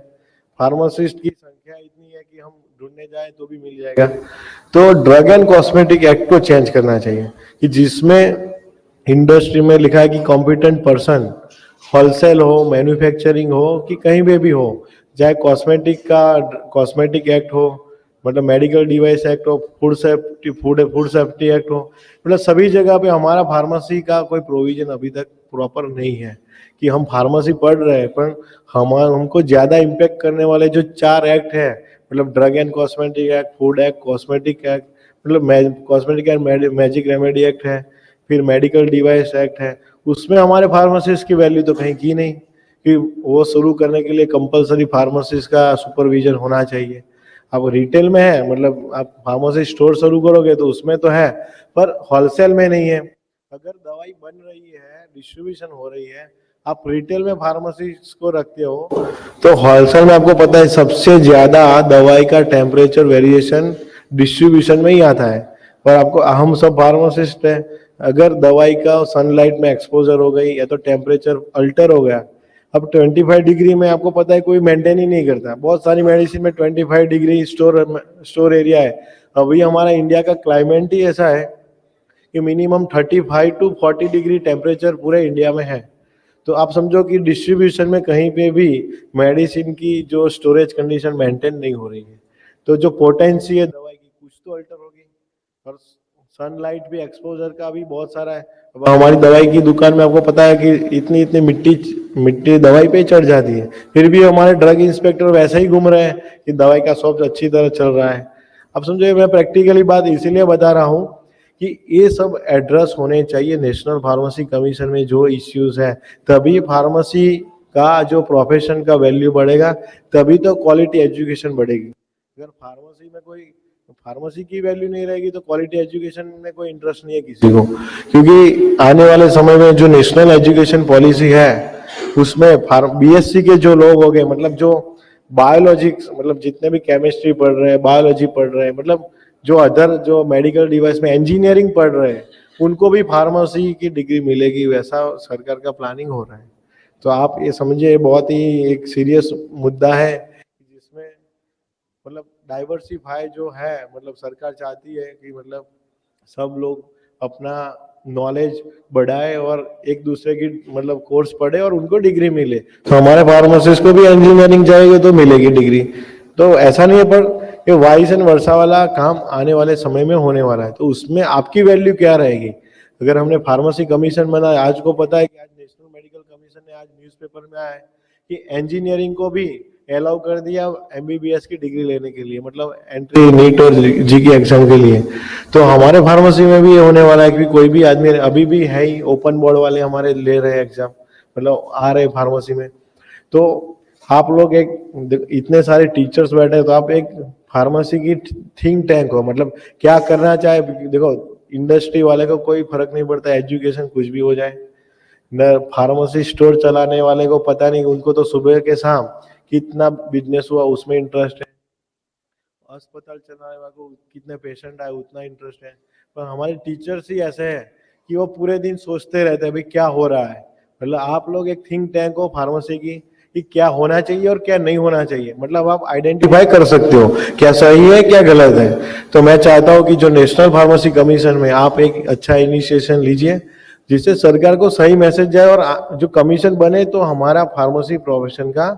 फार्मासिस्ट की संख्या इतनी है कि हम ढूंढने जाए तो भी मिल जाएगा। तो ड्रग एंड कॉस्मेटिक एक्ट को चेंज करना चाहिए कि जिसमें इंडस्ट्री में लिखा है कि कॉम्पिटेंट पर्सन, होलसेल हो, मैन्युफैक्चरिंग हो कि कहीं भी हो, चाहे कॉस्मेटिक एक्ट हो, मतलब मेडिकल डिवाइस एक्ट हो, फूड सेफ्टी एक्ट हो, मतलब सभी जगह पे हमारा फार्मेसी का कोई प्रोविजन अभी तक प्रॉपर नहीं है कि हम फार्मेसी पढ़ रहे हैं पर हमको ज्यादा इम्पेक्ट करने वाले जो 4 एक्ट है, मतलब drug and cosmetic act, food act, cosmetic act, मतलब cosmetic and magic remedy act है, फिर मेडिकल डिवाइस एक्ट है, उसमें हमारे फार्मासिस्ट की वैल्यू तो कहीं की नहीं कि वो शुरू करने के लिए कंपलसरी फार्मासिस्ट का सुपरविजन होना चाहिए। अब रिटेल में है, मतलब आप फार्मेसी स्टोर शुरू करोगे तो उसमें तो है, पर होलसेल में नहीं है। अगर दवाई बन रही है, डिस्ट्रीब्यूशन हो रही है, आप रिटेल में फार्मेसिस्ट को रखते हो, तो होलसेल में आपको पता है सबसे ज्यादा दवाई का टेम्परेचर वेरिएशन डिस्ट्रीब्यूशन में ही आता है। पर आपको हम सब फार्मासिस्ट है, अगर दवाई का सनलाइट में एक्सपोजर हो गई या तो टेम्परेचर अल्टर हो गया, अब 25 डिग्री में आपको पता है कोई मेंटेन ही नहीं करता। बहुत सारी मेडिसिन में 25 डिग्री स्टोर एरिया है। अभी हमारा इंडिया का क्लाइमेट ही ऐसा है कि मिनिमम 35 टू 40 डिग्री टेम्परेचर पूरे इंडिया में है। तो आप समझो कि डिस्ट्रीब्यूशन में कहीं पे भी मेडिसिन की जो स्टोरेज कंडीशन मेंटेन नहीं हो रही है, तो जो पोटेंसी है दवाई की कुछ तो अल्टर होगी। और सनलाइट भी एक्सपोजर का भी बहुत सारा है। अब हमारी दवाई की दुकान में आपको पता है कि इतनी इतनी मिट्टी दवाई पे चढ़ जाती है, फिर भी हमारे ड्रग इंस्पेक्टर वैसे ही घूम रहे हैं कि दवाई का शॉप अच्छी तरह चल रहा है। अब समझो मैं प्रैक्टिकली बात इसीलिए बता रहा हूँ कि ये सब एड्रेस होने चाहिए नेशनल फार्मेसी कमीशन में जो इश्यूज है, तभी फार्मेसी का जो प्रोफेशन का वैल्यू बढ़ेगा, तभी तो क्वालिटी एजुकेशन बढ़ेगी। अगर फार्मेसी में कोई फार्मेसी की वैल्यू नहीं रहेगी तो क्वालिटी एजुकेशन में कोई इंटरेस्ट नहीं है किसी को, क्योंकि आने वाले समय में जो नेशनल एजुकेशन पॉलिसी है उसमें बीएससी के जो लोग हो गए, मतलब जो बायोलॉजिक्स, मतलब जितने भी केमिस्ट्री पढ़ रहे हैं, बायोलॉजी पढ़ रहे हैं, मतलब जो अदर जो मेडिकल डिवाइस में इंजीनियरिंग पढ़ रहे हैं, उनको भी फार्मेसी की डिग्री मिलेगी, वैसा सरकार का प्लानिंग हो रहा है। तो आप ये समझिए बहुत ही एक सीरियस मुद्दा है, जिसमें मतलब डाइवर्सिफाई जो है, मतलब सरकार चाहती है कि मतलब सब लोग अपना नॉलेज बढ़ाए और एक दूसरे की मतलब कोर्स पढ़े और उनको डिग्री मिले। तो हमारे फार्मासिस्ट को भी इंजीनियरिंग जाएगी तो मिलेगी डिग्री, तो ऐसा नहीं है। पर ये वाइस एंड वर्सा वाला काम आने वाले समय में होने वाला है, तो उसमें आपकी वैल्यू क्या रहेगी? अगर हमने फार्मेसी कमीशन बनाया, आज को पता है कि आज नेशनल मेडिकल कमीशन ने आज न्यूज़पेपर में आया है कि इंजीनियरिंग को भी अलाउ कर दिया एमबीबीएस की डिग्री लेने के लिए, मतलब एंट्री नीट और जी की एग्जाम के लिए। तो हमारे फार्मेसी में भी ये होने वाला है कि कोई भी आदमी, अभी भी है ही ओपन बोर्ड वाले हमारे ले रहे हैं एग्जाम, मतलब आ रहे फार्मेसी में। तो आप लोग एक इतने सारे टीचर्स बैठे हैं, तो आप एक फार्मेसी की थिंक टैंक हो, मतलब क्या करना चाहे। देखो इंडस्ट्री वाले को कोई फर्क नहीं पड़ता, एजुकेशन कुछ भी हो जाए, न फार्मेसी स्टोर चलाने वाले को पता नहीं, उनको तो सुबह के शाम कितना बिजनेस हुआ उसमें इंटरेस्ट है, अस्पताल चलाने वाले को कितने पेशेंट आए उतना इंटरेस्ट है। पर हमारे टीचर्स ही ऐसे हैं कि वो पूरे दिन सोचते रहते हैं भाई क्या हो रहा है। मतलब आप लोग एक थिंक टैंक हो फार्मेसी की, कि क्या होना चाहिए और क्या नहीं होना चाहिए, मतलब आप आइडेंटिफाई कर सकते हो क्या सही है क्या गलत है। तो मैं चाहता हूँ कि जो नेशनल फार्मेसी कमीशन में आप एक अच्छा इनिशिएशन लीजिए, जिससे सरकार को सही मैसेज जाए और जो कमीशन बने तो हमारा फार्मेसी प्रोफेशन का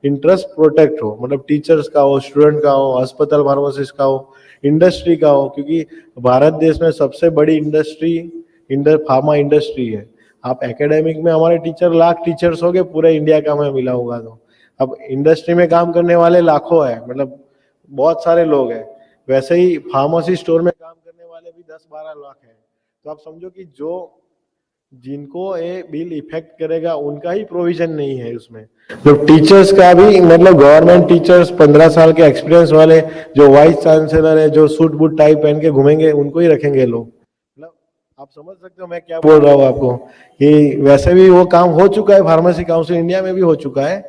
इंटरेस्ट प्रोटेक्ट हो, मतलब टीचर्स का हो, स्टूडेंट का हो, अस्पताल फार्मासिस्ट का हो, इंडस्ट्री का हो, क्योंकि भारत देश में सबसे बड़ी इंडस्ट्री फार्मा इंडस्ट्री है। आप एकेडमिक में हमारे टीचर लाख टीचर्स हो गए पूरे इंडिया का मैं मिला होगा, तो अब इंडस्ट्री में काम करने वाले लाखों है, मतलब बहुत सारे लोग हैं। वैसे ही फार्मेसी स्टोर में काम करने वाले भी 10-12 लाख हैं। तो आप समझो कि जो जिनको ये बिल इफेक्ट करेगा उनका ही प्रोविजन नहीं है उसमें। जो टीचर्स का भी, मतलब गवर्नमेंट टीचर्स 15 साल के एक्सपीरियंस वाले जो वाइस चांसलर है, जो सूट बूट टाई पहन के घूमेंगे, उनको ही रखेंगे लोग। मतलब आप समझ सकते हो मैं क्या बोल रहा हूँ आपको, कि वैसे भी वो काम हो चुका है, फार्मेसी काउंसिल इंडिया में भी हो चुका है।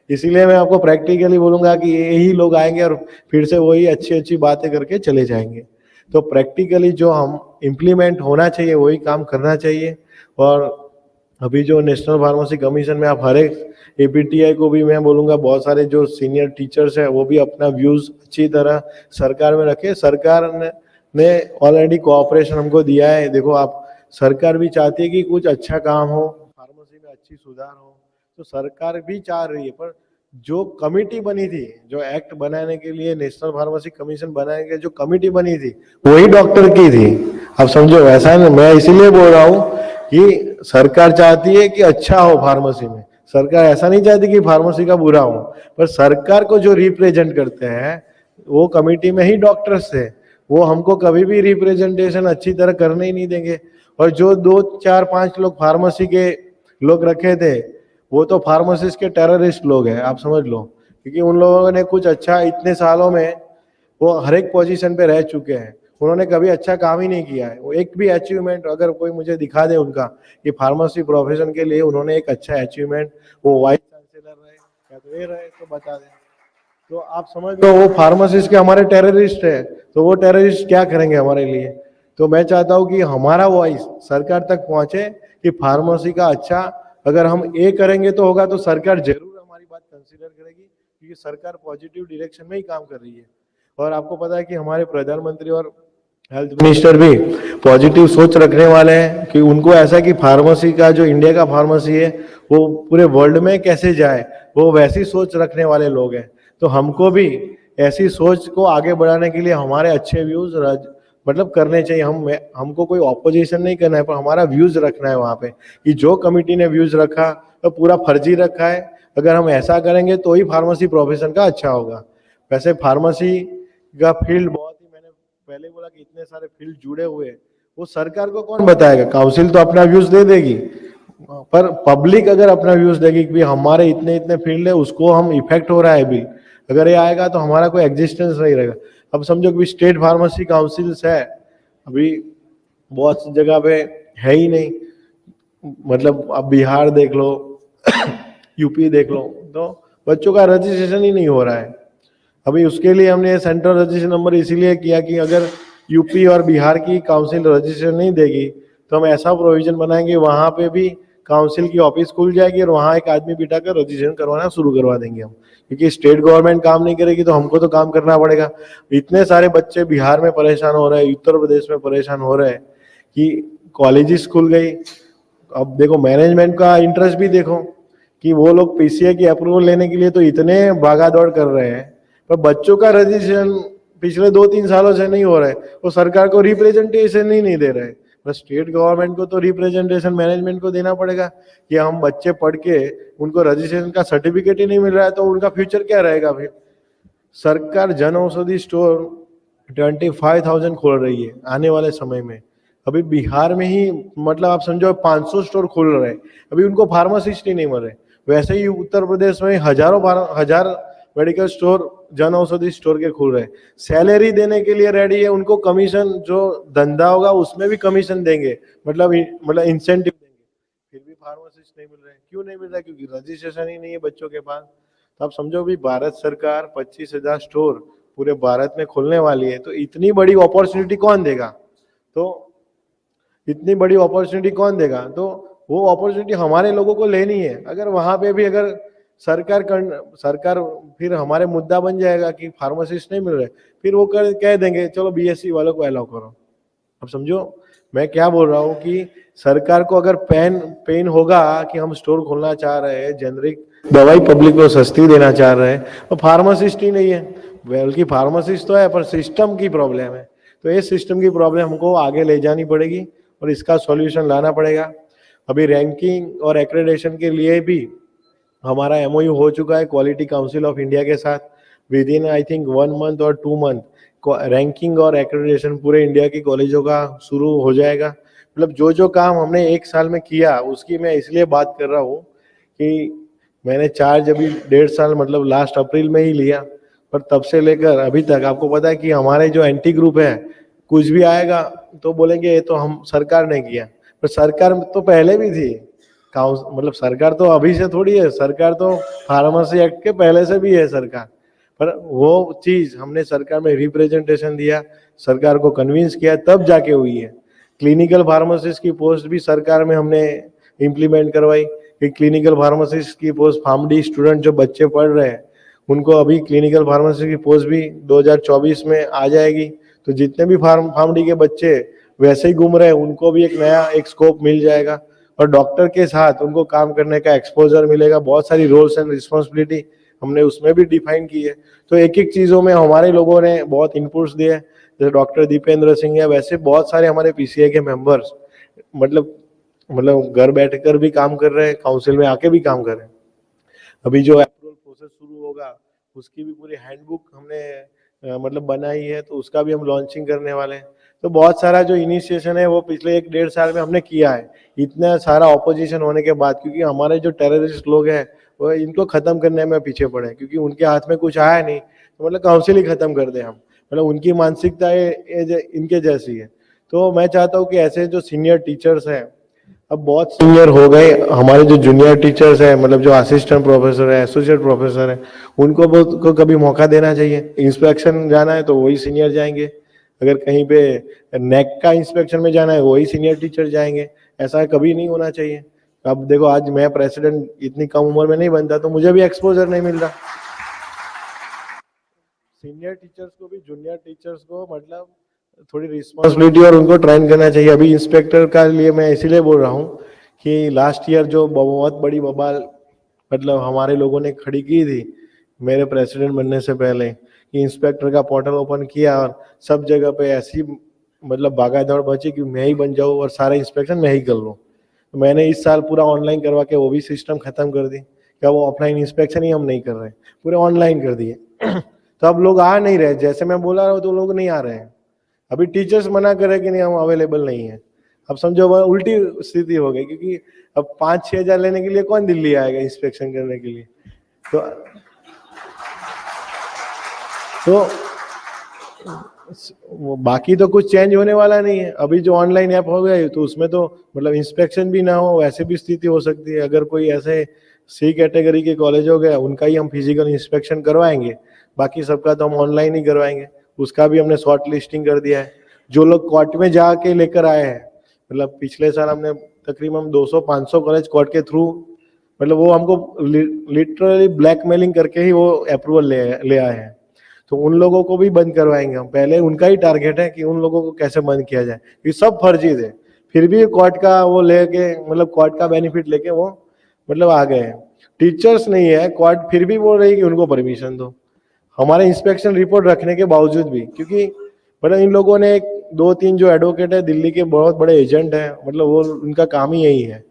इसीलिए मैं आपको प्रैक्टिकली बोलूंगा कि यही लोग आएंगे और फिर से वही अच्छी अच्छी बातें करके चले जाएंगे। तो प्रैक्टिकली जो हम इम्प्लीमेंट होना चाहिए वही काम करना चाहिए। और अभी जो नेशनल फार्मेसी कमीशन में आप हर एक एपीटीआई को भी मैं बोलूंगा, बहुत सारे जो सीनियर टीचर्स हैं वो भी अपना व्यूज अच्छी तरह सरकार में रखे। सरकार ने ऑलरेडी कोऑपरेशन हमको दिया है। देखो आप, सरकार भी चाहती है कि कुछ अच्छा काम हो, फार्मेसी में अच्छी सुधार हो, तो सरकार भी चाह रही है। पर जो कमेटी बनी थी, जो एक्ट बनाने के लिए नेशनल फार्मेसी कमीशन बनाने के जो कमेटी बनी थी, वही डॉक्टर की थी। आप समझो, वैसा है ना, मैं इसीलिए बोल रहा हूँ कि सरकार चाहती है कि अच्छा हो फार्मेसी में, सरकार ऐसा नहीं चाहती कि फार्मेसी का बुरा हो। पर सरकार को जो रिप्रेजेंट करते हैं वो कमेटी में ही डॉक्टर्स थे, वो हमको कभी भी रिप्रेजेंटेशन अच्छी तरह करने ही नहीं देंगे। और जो 2-4-5 लोग फार्मेसी के लोग रखे थे, वो तो फार्मासिस्ट के टेररिस्ट लोग हैं, आप समझ लो। क्योंकि उन लोगों ने कुछ अच्छा, इतने सालों में वो हर एक पोजीशन पे रह चुके हैं, उन्होंने कभी अच्छा काम ही नहीं किया है। वो एक भी अचीवमेंट अगर कोई मुझे दिखा दे उनका कि फार्मेसी प्रोफेशन के लिए उन्होंने एक अच्छा अचीवमेंट, वो वाइस चांसलर रहे या तो ये रहे, तो बता दें। तो आप समझ लो वो फार्मासिस्ट के हमारे टेररिस्ट है, तो वो टेररिस्ट क्या करेंगे हमारे लिए। तो मैं चाहता हूँ कि हमारा वॉइस सरकार तक पहुंचे कि फार्मेसी का अच्छा, अगर हम ये करेंगे तो होगा, तो सरकार जरूर हमारी बात कंसीडर करेगी, क्योंकि सरकार पॉजिटिव डायरेक्शन में ही काम कर रही है। और आपको पता है कि हमारे प्रधानमंत्री और हेल्थ मिनिस्टर भी पॉजिटिव सोच रखने वाले हैं, कि उनको ऐसा कि फार्मेसी का जो इंडिया का फार्मेसी है वो पूरे वर्ल्ड में कैसे जाए, वो वैसी सोच रखने वाले लोग हैं। तो हमको भी ऐसी सोच को आगे बढ़ाने के लिए हमारे अच्छे व्यूज मतलब करने चाहिए। हमको कोई ऑपोजिशन नहीं करना है, पर हमारा व्यूज रखना है वहाँ पे, कि जो कमिटी ने व्यूज रखा तो पूरा फर्जी रखा है। अगर हम ऐसा करेंगे तो ही फार्मेसी प्रोफेशन का अच्छा होगा। वैसे फार्मेसी का फील्ड बहुत ही, मैंने पहले बोला कि इतने सारे फील्ड जुड़े हुए हैं, वो सरकार को कौन बताएगा। काउंसिल तो अपना व्यूज दे देगी, पर पब्लिक अगर अपना व्यूज देगी कि हमारे इतने इतने फील्ड है, उसको हम इफेक्ट हो रहा है बिल, अगर ये आएगा तो हमारा कोई एग्जिस्टेंस नहीं रहेगा। अब समझो कि स्टेट फार्मेसी काउंसिल्स है, अभी बहुत सी जगह पे है ही नहीं। मतलब अब बिहार देख लो यूपी देख लो, तो बच्चों का रजिस्ट्रेशन ही नहीं हो रहा है। अभी उसके लिए हमने सेंट्रल रजिस्ट्रेशन नंबर इसीलिए किया कि अगर यूपी और बिहार की काउंसिल रजिस्ट्रेशन नहीं देगी तो हम ऐसा प्रोविजन बनाएंगे वहां पे भी काउंसिल की ऑफिस खुल जाएगी और वहां एक आदमी बिठा कर रजिस्ट्रेशन करवाना शुरू करवा देंगे हम। क्योंकि स्टेट गवर्नमेंट काम नहीं करेगी तो हमको तो काम करना पड़ेगा। इतने सारे बच्चे बिहार में परेशान हो रहे हैं, उत्तर प्रदेश में परेशान हो रहे हैं कि कॉलेजेस खुल गई। अब देखो मैनेजमेंट का इंटरेस्ट भी देखो कि वो लोग पीसीए की अप्रूवल लेने के लिए तो इतने भागा दौड़ कर रहे हैं, पर बच्चों का रजिस्ट्रेशन पिछले 2-3 सालों से नहीं हो रहा है। वो सरकार को रिप्रेजेंटेशन ही नहीं दे रहे। बस स्टेट गवर्नमेंट को तो रिप्रेजेंटेशन मैनेजमेंट को देना पड़ेगा कि हम बच्चे पढ़ के उनको रजिस्ट्रेशन का सर्टिफिकेट ही नहीं मिल रहा है तो उनका फ्यूचर क्या रहेगा। फिर सरकार जन औषधि स्टोर 25,000 खोल रही है आने वाले समय में। अभी बिहार में ही मतलब आप समझो 500 स्टोर खोल रहे हैं, अभी उनको फार्मासिस्ट ही नहीं मिल रहे। वैसे ही उत्तर प्रदेश में हजार medical store Jan Aushadhi store के खुल रहे हैं। सैलरी देने के लिए रेडी है, उनको कमीशन जो धंधा होगा उसमें भी कमीशन देंगे, मतलब इंसेंटिव देंगे, फिर भी फार्मासिस्ट नहीं मिल रहे। क्यों नहीं मिल रहा? क्योंकि रजिस्ट्रेशन ही नहीं है बच्चों के पास। तो आप समझो भी भारत सरकार 25,000 स्टोर पूरे भारत में खोलने वाली है, तो इतनी बड़ी अपॉर्चुनिटी कौन देगा? तो इतनी बड़ी अपॉर्चुनिटी कौन देगा? तो वो अपॉर्चुनिटी हमारे लोगों को लेनी है। अगर वहां पे भी अगर सरकार फिर हमारे मुद्दा बन जाएगा कि फार्मासिस्ट नहीं मिल रहे, फिर वो कह देंगे चलो बीएससी वालों को अलाउ करो। अब समझो मैं क्या बोल रहा हूँ कि सरकार को अगर पेन होगा कि हम स्टोर खोलना चाह रहे हैं, जेनरिक दवाई पब्लिक को सस्ती देना चाह रहे हैं, तो फार्मासिस्ट ही नहीं है। बल्कि फार्मासिस्ट तो है पर सिस्टम की प्रॉब्लम है। तो ये सिस्टम की प्रॉब्लम हमको आगे ले जानी पड़ेगी और इसका सॉल्यूशन लाना पड़ेगा। अभी रैंकिंग और एक्रेडिटेशन के लिए भी हमारा एमओयू हो चुका है क्वालिटी काउंसिल ऑफ इंडिया के साथ। With in I think 1 month और 2 मंथ रैंकिंग और एक्रेडिटेशन पूरे इंडिया की कॉलेजों का शुरू हो जाएगा। मतलब जो जो काम हमने 1 साल में किया उसकी मैं इसलिए बात कर रहा हूँ कि मैंने चार्ज अभी 1.5 साल मतलब लास्ट अप्रैल में ही लिया, पर तब से लेकर अभी तक आपको पता है कि हमारे जो एंटी ग्रुप है कुछ भी आएगा तो बोलेंगे ये तो हम सरकार ने किया। पर सरकार तो पहले भी थी, मतलब सरकार तो अभी से थोड़ी है, सरकार तो फार्मेसी एक्ट के पहले से भी है सरकार। पर वो चीज हमने सरकार में रिप्रेजेंटेशन दिया, सरकार को कन्विंस किया, तब जाके हुई है। क्लिनिकल फार्मासिस्ट की पोस्ट भी सरकार में हमने इम्प्लीमेंट करवाई कि क्लिनिकल फार्मासिस्ट की पोस्ट फार्मडी स्टूडेंट जो बच्चे पढ़ रहे हैं उनको अभी क्लिनिकल फार्मेसी की पोस्ट भी 2024 में आ जाएगी। तो जितने भी फार्मडी के बच्चे वैसे ही घूम रहे हैं उनको भी एक स्कोप मिल जाएगा और डॉक्टर के साथ उनको काम करने का एक्सपोजर मिलेगा। बहुत सारी रोल्स एंड रिस्पॉन्सिबिलिटी हमने उसमें भी डिफाइन की है। तो एक एक चीजों में हमारे लोगों ने बहुत इनपुट्स दिए, जैसे डॉक्टर दीपेंद्र सिंह है, वैसे बहुत सारे हमारे पीसीए के मेंबर्स मतलब घर बैठकर भी काम कर रहे हैं, काउंसिल में आके भी काम कर रहे हैं। अभी जो अप्रूवल प्रोसेस शुरू होगा उसकी भी पूरी हैंडबुक हमने मतलब बनाई है, तो उसका भी हम लॉन्चिंग करने वाले हैं। तो बहुत सारा जो इनिशिएशन है वो पिछले 1-1.5 साल में हमने किया है, इतना सारा ऑपोजिशन होने के बाद। क्योंकि हमारे जो टेररिस्ट लोग हैं वो इनको खत्म करने में पीछे पड़े, क्योंकि उनके हाथ में कुछ आया नहीं तो मतलब काउंसिल ही खत्म कर दे हम। मतलब उनकी मानसिकता इनके जैसी है। तो मैं चाहता हूँ कि ऐसे जो सीनियर टीचर्स हैं, अब बहुत सीनियर हो गए, हमारे जो जूनियर टीचर्स हैं मतलब जो असिस्टेंट प्रोफेसर है, एसोसिएट प्रोफेसर है, उनको को कभी मौका देना चाहिए। इंस्पेक्शन जाना है तो वही सीनियर जाएंगे, अगर कहीं पे नेक का इंस्पेक्शन में जाना है वही सीनियर टीचर जाएंगे। ऐसा कभी नहीं होना चाहिए। अब देखो आज मैं प्रेसिडेंट इतनी कम उम्र में नहीं बनता तो मुझे भी एक्सपोजर नहीं मिल रहा। सीनियर टीचर्स को भी जूनियर टीचर्स को मतलब थोड़ी रिस्पॉन्सिबिलिटी और उनको ट्रेन करना चाहिए। अभी इंस्पेक्टर का लिए मैं इसीलिए बोल रहा हूँ कि लास्ट ईयर जो बहुत बड़ी बवाल मतलब हमारे लोगों ने खड़ी की थी मेरे प्रेसिडेंट बनने से पहले, कि इंस्पेक्टर का पोर्टल ओपन किया और सब जगह पे ऐसी मतलब भागादौड़ बची कि मैं ही बन जाऊँ और सारा इंस्पेक्शन मैं ही कर लूँ। तो मैंने इस साल पूरा ऑनलाइन करवा के वो भी सिस्टम खत्म कर दी। क्या वो ऑफलाइन इंस्पेक्शन ही हम नहीं कर रहे, पूरे ऑनलाइन कर दिए। तो अब लोग आ नहीं रहे, जैसे मैं बोला रहा हूँ तो लोग नहीं आ रहे हैं। अभी टीचर्स मना करे कि नहीं हम अवेलेबल नहीं है। अब समझो वह उल्टी स्थिति हो गई, क्योंकि अब 5-6 हजार लेने के लिए कौन दिल्ली आएगा इंस्पेक्शन करने के लिए। तो तो वो बाकी तो कुछ चेंज होने वाला नहीं है। अभी जो ऑनलाइन ऐप हो गया है तो उसमें तो मतलब इंस्पेक्शन भी ना हो वैसे भी स्थिति हो सकती है। अगर कोई ऐसे सी कैटेगरी के कॉलेज हो गया उनका ही हम फिजिकल इंस्पेक्शन करवाएंगे, बाकी सबका तो हम ऑनलाइन ही करवाएंगे। उसका भी हमने शॉर्ट लिस्टिंग कर दिया है। जो लोग कोर्ट में जाके लेकर आए हैं, मतलब पिछले साल हमने तकरीबन 200-500 कॉलेज कोर्ट के थ्रू, मतलब वो हमको लिटरली ब्लैकमेलिंग करके ही वो अप्रूवल ले आए हैं। तो उन लोगों को भी बंद करवाएंगे हम। पहले उनका ही टारगेट है कि उन लोगों को कैसे बंद किया जाए। ये सब फर्जी थे, फिर भी कोर्ट का वो लेके, मतलब कोर्ट का बेनिफिट लेके वो मतलब आ गए हैं। टीचर्स नहीं है, कोर्ट फिर भी बोल रही कि उनको परमिशन दो, हमारे इंस्पेक्शन रिपोर्ट रखने के बावजूद भी। क्योंकि मतलब इन लोगों ने 2-3 जो एडवोकेट है दिल्ली के बहुत बड़े एजेंट है, मतलब वो उनका काम ही यही है।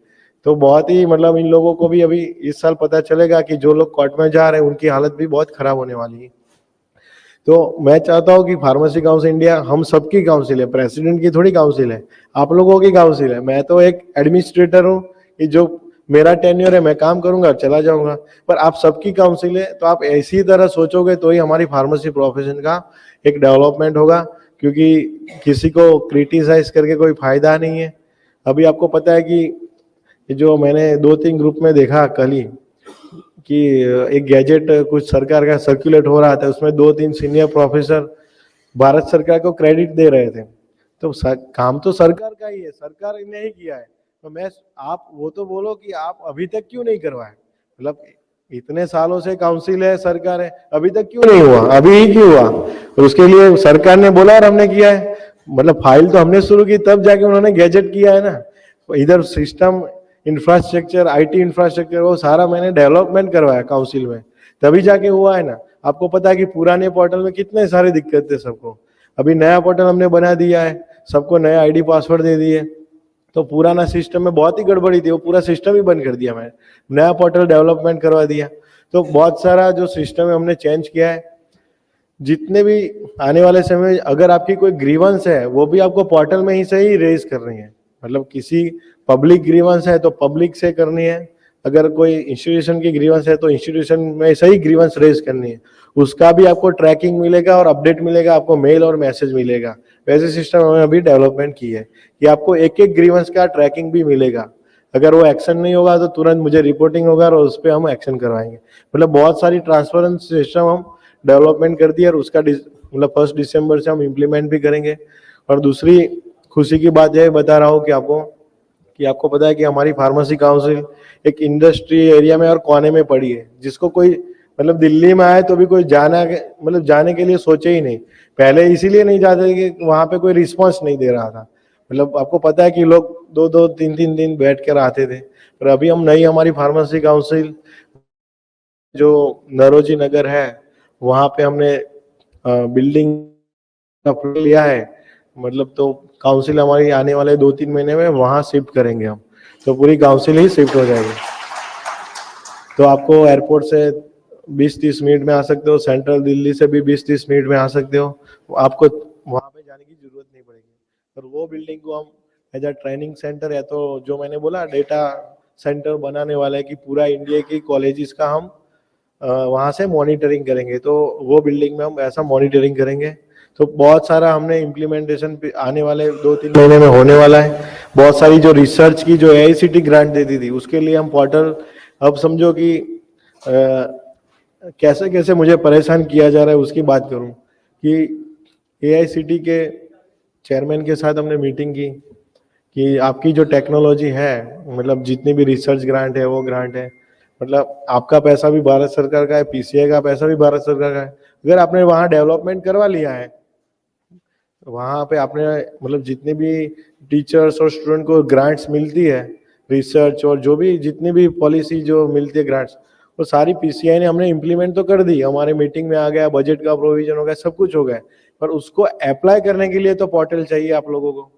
तो बहुत ही मतलब इन लोगों को भी अभी इस साल पता चलेगा कि जो लोग कोर्ट में जा रहे हैं उनकी हालत भी बहुत खराब होने वाली है। तो मैं चाहता हूं कि फार्मेसी काउंसिल इंडिया हम सबकी काउंसिल है, प्रेसिडेंट की थोड़ी काउंसिल है, आप लोगों की काउंसिल है। मैं तो एक एडमिनिस्ट्रेटर हूँ कि जो मेरा टेन्योर है मैं काम करूंगा चला जाऊंगा, पर आप सबकी काउंसिल है तो आप ऐसी तरह सोचोगे तो ही हमारी फार्मेसी प्रोफेशन का एक डेवलपमेंट होगा। क्योंकि किसी को क्रिटिसाइज करके कोई फायदा नहीं है। अभी आपको पता है कि जो मैंने 2-3 ग्रुप में देखा कल ही कि एक गैजेट कुछ सरकार का सर्कुलेट हो रहा था, उसमें 2-3 सीनियर प्रोफेसर भारत सरकार को क्रेडिट दे रहे थे। तो काम तो सरकार का ही है, सरकार ने ही किया है। तो मैं आप वो तो बोलो कि आप अभी तक क्यों नहीं करवाए, मतलब इतने सालों से काउंसिल है, सरकार है, अभी तक क्यों नहीं हुआ, अभी ही क्यों हुआ। और उसके लिए सरकार ने बोला और हमने किया है, मतलब फाइल तो हमने शुरू की तब जाके उन्होंने गैजेट किया है ना। तो इधर सिस्टम इंफ्रास्ट्रक्चर, आईटी इंफ्रास्ट्रक्चर वो सारा मैंने डेवलपमेंट करवाया काउंसिल में, तभी जाके हुआ है ना। आपको पता है कि पुराने पोर्टल में कितने सारे दिक्कत थे सबको, अभी नया पोर्टल हमने बना दिया है, सबको नया आईडी पासवर्ड दे दिए। तो पुराना सिस्टम में बहुत ही गड़बड़ी थी, वो पूरा सिस्टम ही बंद कर दिया मैंने, नया पोर्टल डेवलपमेंट करवा दिया। तो बहुत सारा जो सिस्टम है हमने चेंज किया है। जितने भी आने वाले समय में अगर आपकी कोई ग्रीवेंस है वो भी आपको पोर्टल में ही से ही रेज करनी है, मतलब किसी पब्लिक ग्रीवेंस है तो पब्लिक से करनी है, अगर कोई इंस्टीट्यूशन की ग्रीवेंस है तो इंस्टीट्यूशन में से ही ग्रीवेंस रेज करनी है। उसका भी आपको ट्रैकिंग मिलेगा और अपडेट मिलेगा, आपको मेल और मैसेज मिलेगा। वैसे सिस्टम हमने अभी डेवलपमेंट की है कि आपको एक एक ग्रीवेंस का ट्रैकिंग भी मिलेगा। अगर वो एक्शन नहीं होगा तो तुरंत मुझे रिपोर्टिंग होगा और उस पर हम एक्शन करवाएंगे। मतलब बहुत सारी ट्रांसपेरेंट सिस्टम हम डेवलपमेंट कर दिया और उसका मतलब 1 दिसंबर से हम इम्प्लीमेंट भी करेंगे। और दूसरी खुशी की बात यह बता रहा हूँ कि आपको पता है कि हमारी फार्मेसी काउंसिल एक इंडस्ट्री एरिया में और कोने में पड़ी है, जिसको कोई मतलब दिल्ली में आए तो भी कोई मतलब जाने के लिए सोचे ही नहीं। पहले इसीलिए नहीं जाते कि वहां पे कोई रिस्पॉन्स नहीं दे रहा था, मतलब आपको पता है कि लोग 2-2 3-3 दिन बैठ कर आते थे। पर अभी हम नई हमारी फार्मेसी काउंसिल जो नरोजी नगर है वहां पे हमने बिल्डिंग का लिया है, मतलब तो काउंसिल हमारी आने वाले 2-3 महीने में वहां शिफ्ट करेंगे हम, तो पूरी काउंसिल ही शिफ्ट हो जाएगी। तो आपको एयरपोर्ट से 20-30 मिनट में आ सकते हो, सेंट्रल दिल्ली से भी 20-30 मिनट में आ सकते हो, आपको वहां पे जाने की जरूरत नहीं पड़ेगी। और वो बिल्डिंग को हम एज अ ट्रेनिंग सेंटर या तो जो मैंने बोला डेटा सेंटर बनाने वाला है कि पूरा इंडिया की कॉलेजेस का हम वहां से मॉनिटरिंग करेंगे। तो वो बिल्डिंग में हम ऐसा मॉनिटरिंग करेंगे। तो बहुत सारा हमने इम्प्लीमेंटेशन आने वाले 2-3 महीने में होने वाला है। बहुत सारी जो रिसर्च की जो एआईसीटी ग्रांट देती थी उसके लिए हम पोर्टल, अब समझो कि कैसे कैसे मुझे परेशान किया जा रहा है उसकी बात करूं कि एआईसीटी के चेयरमैन के साथ हमने मीटिंग की कि आपकी जो टेक्नोलॉजी है, मतलब जितनी भी रिसर्च ग्रांट है वो ग्रांट है, मतलब आपका पैसा भी भारत सरकार का है, पीसीआई का पैसा भी भारत सरकार का है। अगर आपने वहां डेवलपमेंट करवा लिया है, वहां पे आपने मतलब जितने भी टीचर्स और स्टूडेंट को ग्रांट्स मिलती है, रिसर्च और जो भी जितनी भी पॉलिसी जो मिलती है ग्रांट्स, वो सारी पीसीआई ने हमने इम्प्लीमेंट तो कर दी, हमारे मीटिंग में आ गया, बजट का प्रोविजन हो गया, सब कुछ हो गया। पर उसको अप्लाई करने के लिए तो पोर्टल चाहिए आप लोगों को।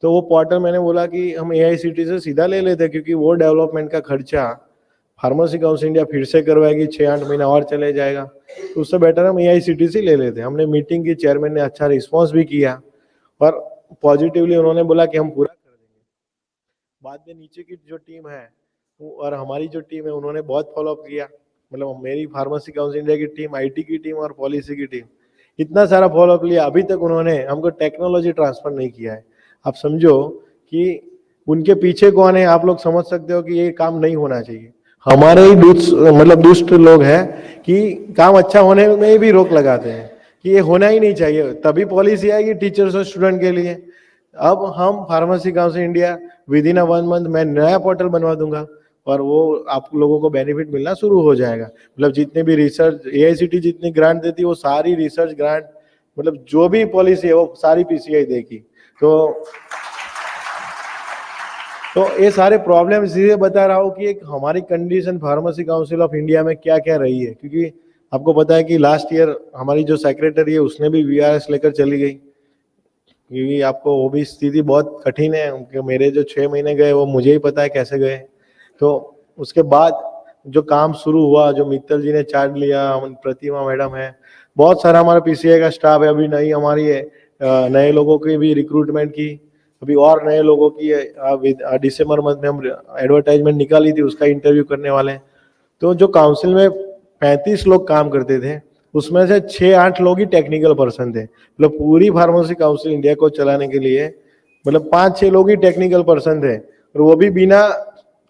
तो वो पोर्टल मैंने बोला कि हम एआईसीटी से सीधा ले लेते, क्योंकि वो डेवलपमेंट का खर्चा फार्मेसी काउंसिल इंडिया फिर से करवाएगी, 6-8 महीना और चले जाएगा। तो उससे बेटर हम एआईसीटी से ले लेते। हमने मीटिंग की, चेयरमैन ने अच्छा रिस्पॉन्स भी किया और पॉजिटिवली उन्होंने बोला कि हम पूरा कर देंगे। बाद में नीचे की जो टीम है और हमारी जो टीम है उन्होंने बहुत फॉलोअप किया, मतलब मेरी फार्मेसी काउंसिल इंडिया की टीम, आईटी की टीम और पॉलिसी की टीम, इतना सारा फॉलोअप लिया, अभी तक उन्होंने हमको टेक्नोलॉजी ट्रांसफर नहीं किया है। आप समझो कि उनके पीछे कौन है, आप लोग समझ सकते हो कि ये काम नहीं होना चाहिए। हमारे ही दुष्ट लोग हैं कि काम अच्छा होने में भी रोक लगाते हैं कि ये होना ही नहीं चाहिए, तभी पॉलिसी आएगी टीचर्स और स्टूडेंट के लिए। अब हम pharmacy council India with in 1 month मैं नया पोर्टल बनवा दूंगा और वो आप लोगों को बेनिफिट मिलना शुरू हो जाएगा। मतलब जितने भी रिसर्च एआईसीटी जितनी ग्रांट देती है वो सारी रिसर्च ग्रांट, मतलब जो भी पॉलिसी है वो सारी पीसीआई देगी। तो ये सारे प्रॉब्लम इसलिए बता रहा हूँ कि एक हमारी condition pharmacy council of India में क्या क्या रही है, क्योंकि आपको पता है कि लास्ट ईयर हमारी जो सेक्रेटरी है उसने भी वीआरएस लेकर चली गई, क्योंकि आपको वो भी स्थिति बहुत कठिन है कि मेरे जो 6 महीने गए वो मुझे ही पता है कैसे गए। तो उसके बाद जो काम शुरू हुआ, जो मित्तल जी ने चार्ज लिया, प्रतिमा मैडम है, बहुत सारा हमारा पीसीआई का स्टाफ है, अभी नई हमारी है, नए लोगों की भी रिक्रूटमेंट की, अभी और नए लोगों की दिसंबर मंथ में हम एडवर्टाइजमेंट निकाली थी, उसका इंटरव्यू करने वाले हैं। तो जो काउंसिल में 35 लोग काम करते थे उसमें से 6-8 लोग ही टेक्निकल पर्सन थे। मतलब पूरी फार्मेसी काउंसिल इंडिया को चलाने के लिए मतलब 5-6 लोग ही टेक्निकल पर्सन थे, और वो भी बिना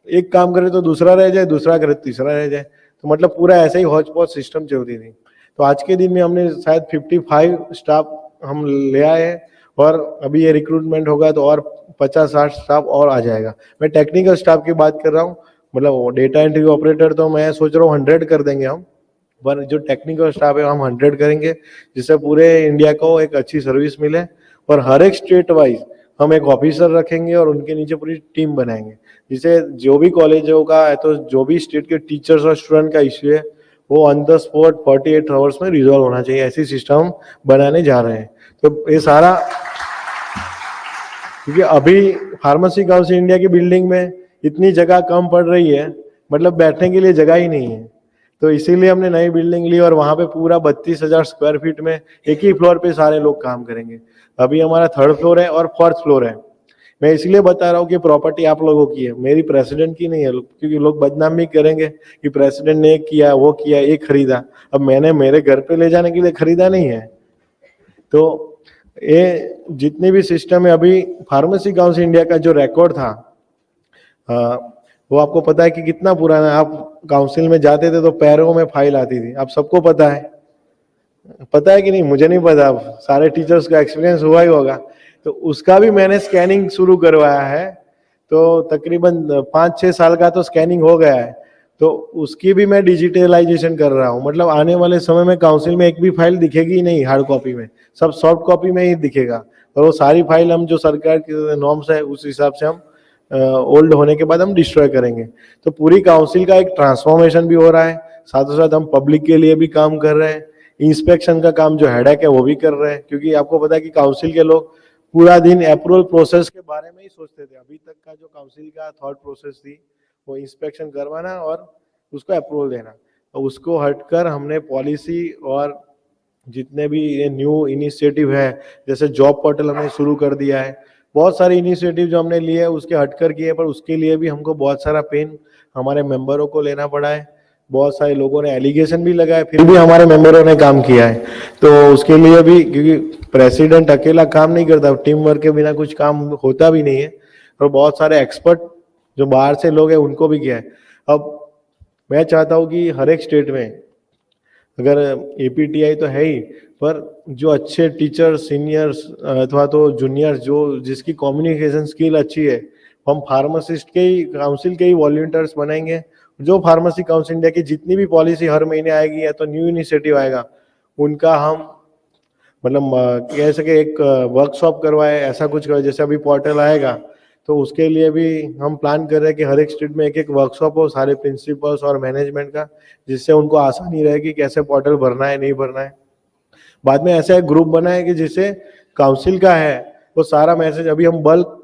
एक काम करे तो दूसरा रह जाए, दूसरा करे तो तीसरा रह जाए, तो मतलब पूरा ऐसे ही हौच पौच सिस्टम चलती थी। तो आज के दिन में हमने शायद 55 स्टाफ हम ले आए हैं, और अभी ये रिक्रूटमेंट होगा तो और 50-60 स्टाफ और आ जाएगा। मैं टेक्निकल स्टाफ की बात कर रहा हूँ, मतलब डेटा एंट्री ऑपरेटर तो मैं सोच रहा हूँ 100 कर देंगे हम, पर जो टेक्निकल स्टाफ है हम 100 करेंगे, जिससे पूरे इंडिया को एक अच्छी सर्विस मिले। और हर एक स्टेट वाइज हम एक ऑफिसर रखेंगे और उनके नीचे पूरी टीम बनाएंगे, जिसे जो भी कॉलेजों का है तो जो भी स्टेट के टीचर्स और स्टूडेंट का इश्यू है वो ऑन द स्पॉट 48 आवर्स में रिजॉल्व होना चाहिए, ऐसी सिस्टम बनाने जा रहे हैं। तो ये सारा, क्योंकि अभी फार्मेसी काउंसिल इंडिया की बिल्डिंग में इतनी जगह कम पड़ रही है, मतलब बैठने के लिए जगह ही नहीं है, तो इसीलिए हमने नई बिल्डिंग ली और वहां पे पूरा 32,000 स्क्वायर फीट में एक ही फ्लोर पे सारे लोग काम करेंगे। अभी हमारा 3rd फ्लोर है और 4th फ्लोर है। मैं इसलिए बता रहा हूँ कि प्रॉपर्टी आप लोगों की है, मेरी प्रेसिडेंट की नहीं है, क्योंकि लोग बदनाम भी करेंगे कि प्रेसिडेंट ने किया, वो किया, ये खरीदा। अब मैंने मेरे घर पे ले जाने के लिए खरीदा नहीं है। तो ये जितने भी सिस्टम है, अभी फार्मेसी काउंसिल इंडिया का जो रिकॉर्ड था वो आपको पता है कि कितना पुराना है। आप काउंसिल में जाते थे तो पैरों में फाइल आती थी, आप सबको पता है कि नहीं, मुझे नहीं पता, सारे टीचर्स का एक्सपीरियंस हुआ ही होगा। तो उसका भी मैंने स्कैनिंग शुरू करवाया है, तो तकरीबन 5-6 साल का तो स्कैनिंग हो गया है, तो उसकी भी मैं डिजिटलाइजेशन कर रहा हूँ। मतलब आने वाले समय में काउंसिल में एक भी फाइल दिखेगी ही नहीं हार्ड कॉपी में, सब सॉफ्ट कॉपी में ही दिखेगा, और वो सारी फाइल हम जो सरकार की नॉर्म्स है उस हिसाब से हम ओल्ड होने के बाद हम डिस्ट्रॉय करेंगे। तो पूरी काउंसिल का एक ट्रांसफॉर्मेशन भी हो रहा है, साथ साथ हम पब्लिक के लिए भी काम कर रहे हैं, इंस्पेक्शन का काम जो हेडेक है वो भी कर रहे हैं, क्योंकि आपको पता है कि काउंसिल के लोग पूरा दिन अप्रूवल प्रोसेस के बारे में ही सोचते थे। अभी तक का जो काउंसिल का थॉट प्रोसेस थी वो इंस्पेक्शन करवाना और उसको अप्रूवल देना, तो उसको हटकर हमने पॉलिसी और जितने भी ये न्यू इनिशिएटिव है, जैसे जॉब पोर्टल हमने शुरू कर दिया है, बहुत सारे इनिशिएटिव जो हमने लिए उसके हटकर किए, पर उसके लिए भी हमको बहुत सारा पेन हमारे मेंबरों को लेना पड़ा है। बहुत सारे लोगों ने एलिगेशन भी लगाए, फिर भी हमारे मेंबरों ने काम किया है। तो उसके लिए भी, क्योंकि प्रेसिडेंट अकेला काम नहीं करता, टीम वर्क के बिना कुछ काम होता भी नहीं है, और बहुत सारे एक्सपर्ट जो बाहर से लोग हैं उनको भी किया है। अब मैं चाहता हूँ कि हर एक स्टेट में, अगर एपीटीआई तो है ही, पर जो अच्छे टीचर सीनियर्स अथवा तो जूनियर्स जो जिसकी कम्युनिकेशन स्किल अच्छी है, हम फार्मासिस्ट के ही काउंसिल के ही वॉलंटियर्स बनाएंगे। जो फार्मेसी काउंसिल इंडिया की जितनी भी पॉलिसी हर महीने आएगी या तो न्यू इनिशिएटिव आएगा, उनका हम मतलब कह सके एक वर्कशॉप करवाए, ऐसा कुछ करवाए। जैसे अभी पोर्टल आएगा तो उसके लिए भी हम प्लान कर रहे हैं कि हर एक स्टेट में एक एक वर्कशॉप हो सारे प्रिंसिपल्स और मैनेजमेंट का, जिससे उनको आसानी रहेगी कैसे पोर्टल भरना है, नहीं भरना है। बाद में ऐसा एक ग्रुप बनाए कि जिससे काउंसिल का है वो सारा मैसेज, अभी हम बल्क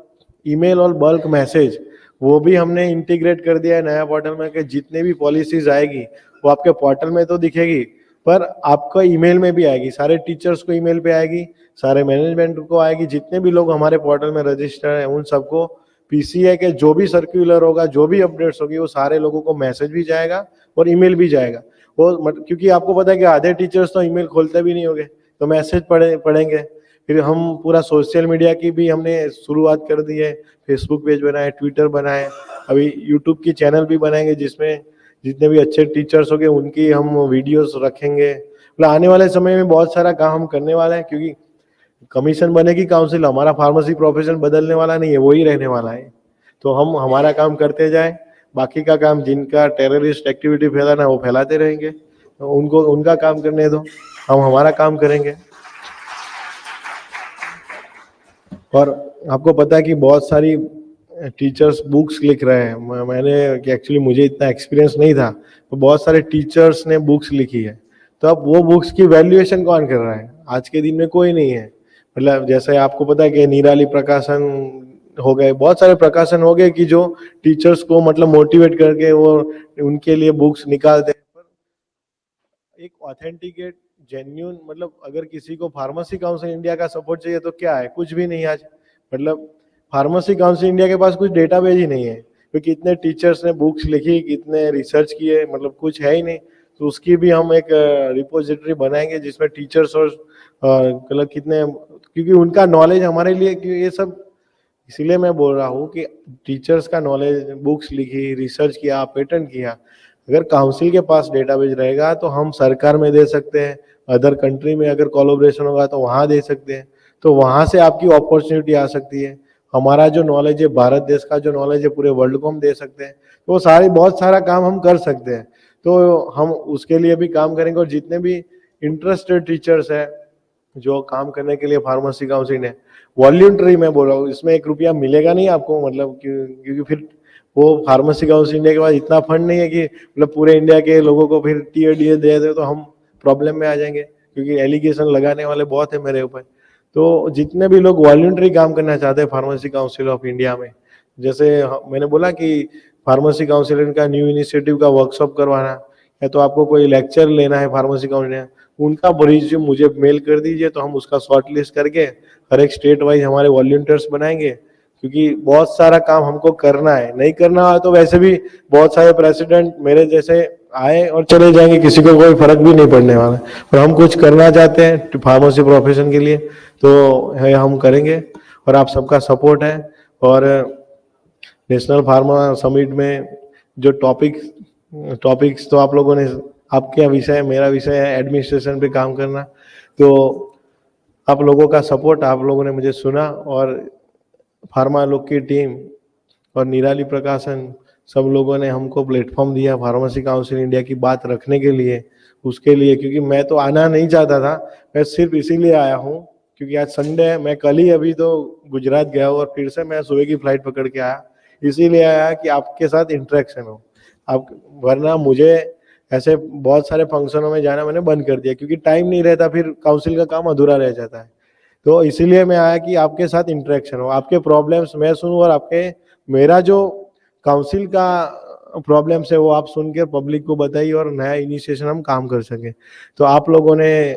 ईमेल और बल्क मैसेज वो भी हमने इंटीग्रेट कर दिया है नया पोर्टल में, कि जितने भी पॉलिसीज आएगी वो आपके पोर्टल में तो दिखेगी, पर आपका ईमेल में भी आएगी, सारे टीचर्स को ईमेल पे आएगी, सारे मैनेजमेंट को आएगी, जितने भी लोग हमारे पोर्टल में रजिस्टर हैं उन सबको पीसीए के जो भी सर्कुलर होगा, जो भी अपडेट्स होगी, वो सारे लोगों को मैसेज भी जाएगा और ईमेल भी जाएगा। वो क्योंकि आपको पता है कि आधे टीचर्स तो ईमेल खोलते भी नहीं होंगे, तो मैसेज पढ़ेंगे। फिर हम पूरा सोशल मीडिया की भी हमने शुरुआत कर दी है, फेसबुक पेज बनाए, ट्विटर बनाए, अभी यूट्यूब की चैनल भी बनाएंगे जिसमें जितने भी अच्छे टीचर्स होंगे उनकी हम वीडियोस रखेंगे। मतलब आने वाले समय में बहुत सारा काम हम करने वाले हैं, क्योंकि कमीशन बनेगी काउंसिल, हमारा फार्मेसी प्रोफेशन बदलने वाला नहीं है, वही रहने वाला है। तो हम हमारा काम करते जाएं, बाकी का काम जिनका टेररिस्ट एक्टिविटी फैलाना है वो फैलाते रहेंगे, तो उनको उनका काम करने दो, हम हमारा काम करेंगे। और आपको पता है कि बहुत सारी टीचर्स बुक्स लिख रहे हैं। मैंने कि एक्चुअली मुझे इतना एक्सपीरियंस नहीं था, तो बहुत सारे टीचर्स ने बुक्स लिखी है। तो अब वो बुक्स की वैल्यूएशन कौन कर रहा है? आज के दिन में कोई नहीं है। मतलब जैसे आपको पता है कि निराली प्रकाशन हो गए, बहुत सारे प्रकाशन हो गए कि जो टीचर्स को मतलब मोटिवेट करके वो उनके लिए बुक्स निकालते हैं। पर एक ऑथेंटिकेट जेन्यून, मतलब अगर किसी को फार्मेसी काउंसिल इंडिया का सपोर्ट चाहिए तो क्या है? कुछ भी नहीं आज। मतलब फार्मेसी काउंसिल इंडिया के पास कुछ डेटाबेस ही नहीं है, क्योंकि इतने टीचर्स ने बुक्स लिखी, कितने रिसर्च किए, मतलब कुछ है ही नहीं। तो उसकी भी हम एक रिपोजिटरी बनाएंगे जिसमें टीचर्स और मतलब कितने, क्योंकि उनका नॉलेज हमारे लिए, क्योंकि ये सब इसीलिए मैं बोल रहा हूँ कि टीचर्स का नॉलेज, बुक्स लिखी, रिसर्च किया, पेटेंट किया, अगर काउंसिल के पास डेटाबेस रहेगा तो हम सरकार में दे सकते हैं, अदर कंट्री में अगर कोलैबोरेशन होगा तो वहाँ दे सकते हैं। तो वहाँ से आपकी अपॉर्चुनिटी आ सकती है। हमारा जो नॉलेज है, भारत देश का जो नॉलेज है, पूरे वर्ल्ड को हम दे सकते हैं। तो वो बहुत सारा काम हम कर सकते हैं। तो हम उसके लिए भी काम करेंगे, और जितने भी इंटरेस्टेड टीचर्स है जो काम करने के लिए फार्मेसी काउंसिल है, वॉल्यूंटरी मैं बोल रहा हूँ, इसमें 1 रुपया मिलेगा नहीं आपको, मतलब क्योंकि फिर वो फार्मेसी काउंसिल इंडिया के पास इतना फंड नहीं है कि मतलब पूरे इंडिया के लोगों को फिर टीएडीए दे दे तो हम प्रॉब्लम में आ जाएंगे, क्योंकि एलिगेशन लगाने वाले बहुत है मेरे ऊपर। तो जितने भी लोग वॉल्यूंटरी काम करना चाहते हैं फार्मेसी काउंसिल ऑफ इंडिया में, जैसे मैंने बोला कि फार्मेसी काउंसिल का न्यू इनिशिएटिव का वर्कशॉप करवाना है, तो आपको कोई लेक्चर लेना है फार्मेसी काउंसिल, उनका रिज्यूम मुझे मेल कर दीजिए, तो हम उसका शॉर्ट लिस्ट करके हर एक स्टेट वाइज हमारे वॉल्यूंटियर्स बनाएंगे। क्योंकि बहुत सारा काम हमको करना है, नहीं करना है तो वैसे भी बहुत सारे प्रेसिडेंट मेरे जैसे आए और चले जाएंगे, किसी को कोई फर्क भी नहीं पड़ने वाला। और हम कुछ करना चाहते हैं फार्मेसी प्रोफेशन के लिए, तो है हम करेंगे, और आप सबका सपोर्ट है। और नेशनल फार्मा समिट में जो टॉपिक्स तो आप लोगों ने, आपका विषय है, मेरा विषय है एडमिनिस्ट्रेशन पे काम करना, तो आप लोगों का सपोर्ट, आप लोगों ने मुझे सुना, और फार्मा लोग की टीम और निराली प्रकाशन सब लोगों ने हमको प्लेटफॉर्म दिया फार्मेसी काउंसिल इंडिया की बात रखने के लिए, उसके लिए। क्योंकि मैं तो आना नहीं चाहता था, मैं सिर्फ इसीलिए आया हूँ क्योंकि आज संडे है। मैं कल ही अभी तो गुजरात गया हूँ और फिर से मैं सुबह की फ्लाइट पकड़ के आया, इसीलिए आया कि आपके साथ इंटरेक्शन हो आप, वरना मुझे ऐसे बहुत सारे फंक्शनों में जाना मैंने बंद कर दिया, क्योंकि टाइम नहीं रहता, फिर काउंसिल का काम अधूरा रह जाता है। तो इसीलिए मैं आया कि आपके साथ इंटरेक्शन हो, आपके प्रॉब्लम्स मैं सुनूं, और आपके मेरा जो काउंसिल का प्रॉब्लम्स है वो आप सुन के पब्लिक को बताइए, और नया इनिशिएशन हम काम कर सकें। तो आप लोगों ने,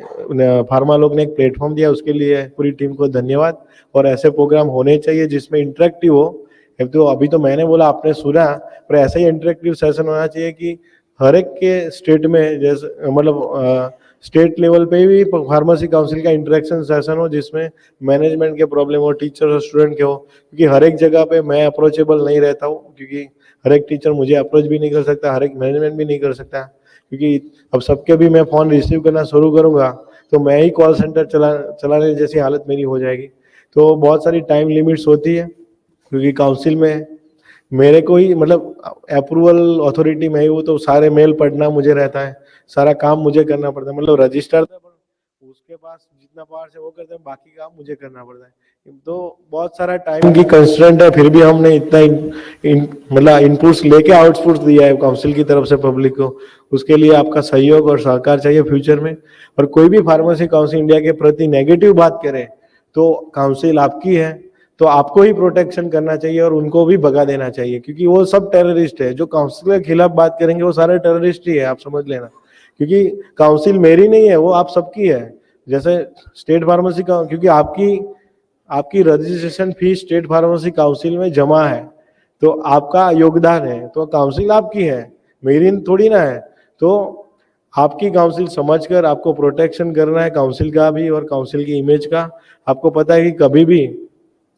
फार्मा लोग ने एक प्लेटफॉर्म दिया, उसके लिए पूरी टीम को धन्यवाद। और ऐसे प्रोग्राम होने चाहिए जिसमें इंटरेक्टिव हो। तो अभी तो मैंने बोला, आपने सुना, पर ऐसा ही इंटरेक्टिव सेशन होना चाहिए कि हर एक के स्टेट में, जैसे मतलब स्टेट लेवल पे भी फार्मेसी काउंसिल का इंटरेक्शन सेशन हो, जिसमें मैनेजमेंट के प्रॉब्लम हो, टीचर और स्टूडेंट के हो। क्योंकि हर एक जगह पे मैं अप्रोचेबल नहीं रहता हूँ, क्योंकि हर एक टीचर मुझे अप्रोच भी नहीं कर सकता, हर एक मैनेजमेंट भी नहीं कर सकता, क्योंकि अब सबके भी मैं फ़ोन रिसीव करना शुरू करूँगा तो मैं ही कॉल सेंटर चलाने जैसी हालत मेरी हो जाएगी। तो बहुत सारी टाइम लिमिट्स होती है, क्योंकि काउंसिल में मेरे को ही मतलब अप्रूवल अथॉरिटी मैं ही हूँ, तो सारे मेल पढ़ना मुझे रहता है, सारा काम मुझे करना पड़ता है। मतलब रजिस्टर था, पर उसके पास जितना पावर है वो करते हैं, बाकी काम मुझे करना पड़ता है। तो बहुत सारा टाइम की कंस्ट्रेंट है, फिर भी हमने इतना मतलब इनपुट्स लेके आउटपुट्स दिया है काउंसिल की तरफ से पब्लिक को। उसके लिए आपका सहयोग और सहकार चाहिए फ्यूचर में। और कोई भी फार्मेसी काउंसिल इंडिया के प्रति नेगेटिव बात करे तो काउंसिल आपकी है, तो आपको ही प्रोटेक्शन करना चाहिए और उनको भी भगा देना चाहिए, क्योंकि वो सब टेररिस्ट है। जो काउंसिल के खिलाफ बात करेंगे वो सारे टेररिस्ट ही है, आप समझ लेना। क्योंकि काउंसिल मेरी नहीं है, वो आप सबकी है। जैसे स्टेट फार्मेसी का, क्योंकि आपकी registration fees state pharmacy council में जमा है, तो आपका योगदान है, तो काउंसिल आपकी है, मेरी थोड़ी ना है। तो आपकी काउंसिल समझकर आपको प्रोटेक्शन करना है, काउंसिल का भी और काउंसिल की इमेज का। आपको पता है कि कभी भी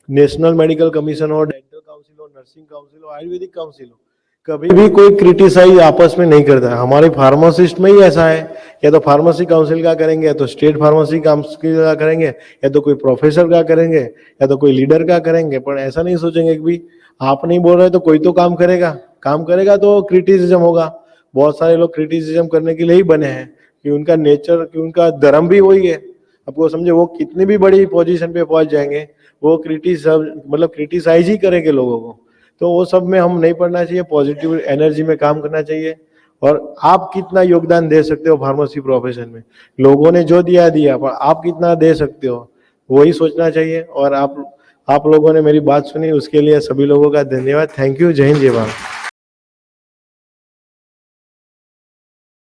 नेशनल मेडिकल कमीशन हो, डेंटल काउंसिल हो, नर्सिंग काउंसिल हो, आयुर्वेदिक काउंसिल हो, कभी भी कोई क्रिटिसाइज आपस में नहीं करता है। हमारे फार्मासिस्ट में ही ऐसा है, या तो फार्मेसी काउंसिल का करेंगे, या तो स्टेट फार्मेसी काउंसिल का करेंगे, या तो कोई प्रोफेसर का करेंगे, या तो कोई लीडर का करेंगे, पर ऐसा नहीं सोचेंगे कि भी आप नहीं बोल रहे तो कोई तो काम करेगा तो क्रिटिसिज्म होगा। बहुत सारे लोग क्रिटिसिज्म करने के लिए ही बने हैं, कि उनका नेचर, कि उनका धर्म भी वही है। आपको समझे, वो कितनी भी बड़ी पोजीशन पे पहुंच जाएंगे, वो क्रिटिसाइज ही करेंगे लोगों को। तो वो सब में हम नहीं पढ़ना चाहिए, पॉजिटिव एनर्जी में काम करना चाहिए। और आप कितना योगदान दे सकते हो फार्मेसी प्रोफेशन में, लोगों ने जो दिया, पर आप कितना दे सकते हो वही सोचना चाहिए। और आप लोगों ने मेरी बात सुनी, उसके लिए सभी लोगों का धन्यवाद। Thank you. जय हिंद, जय भारत।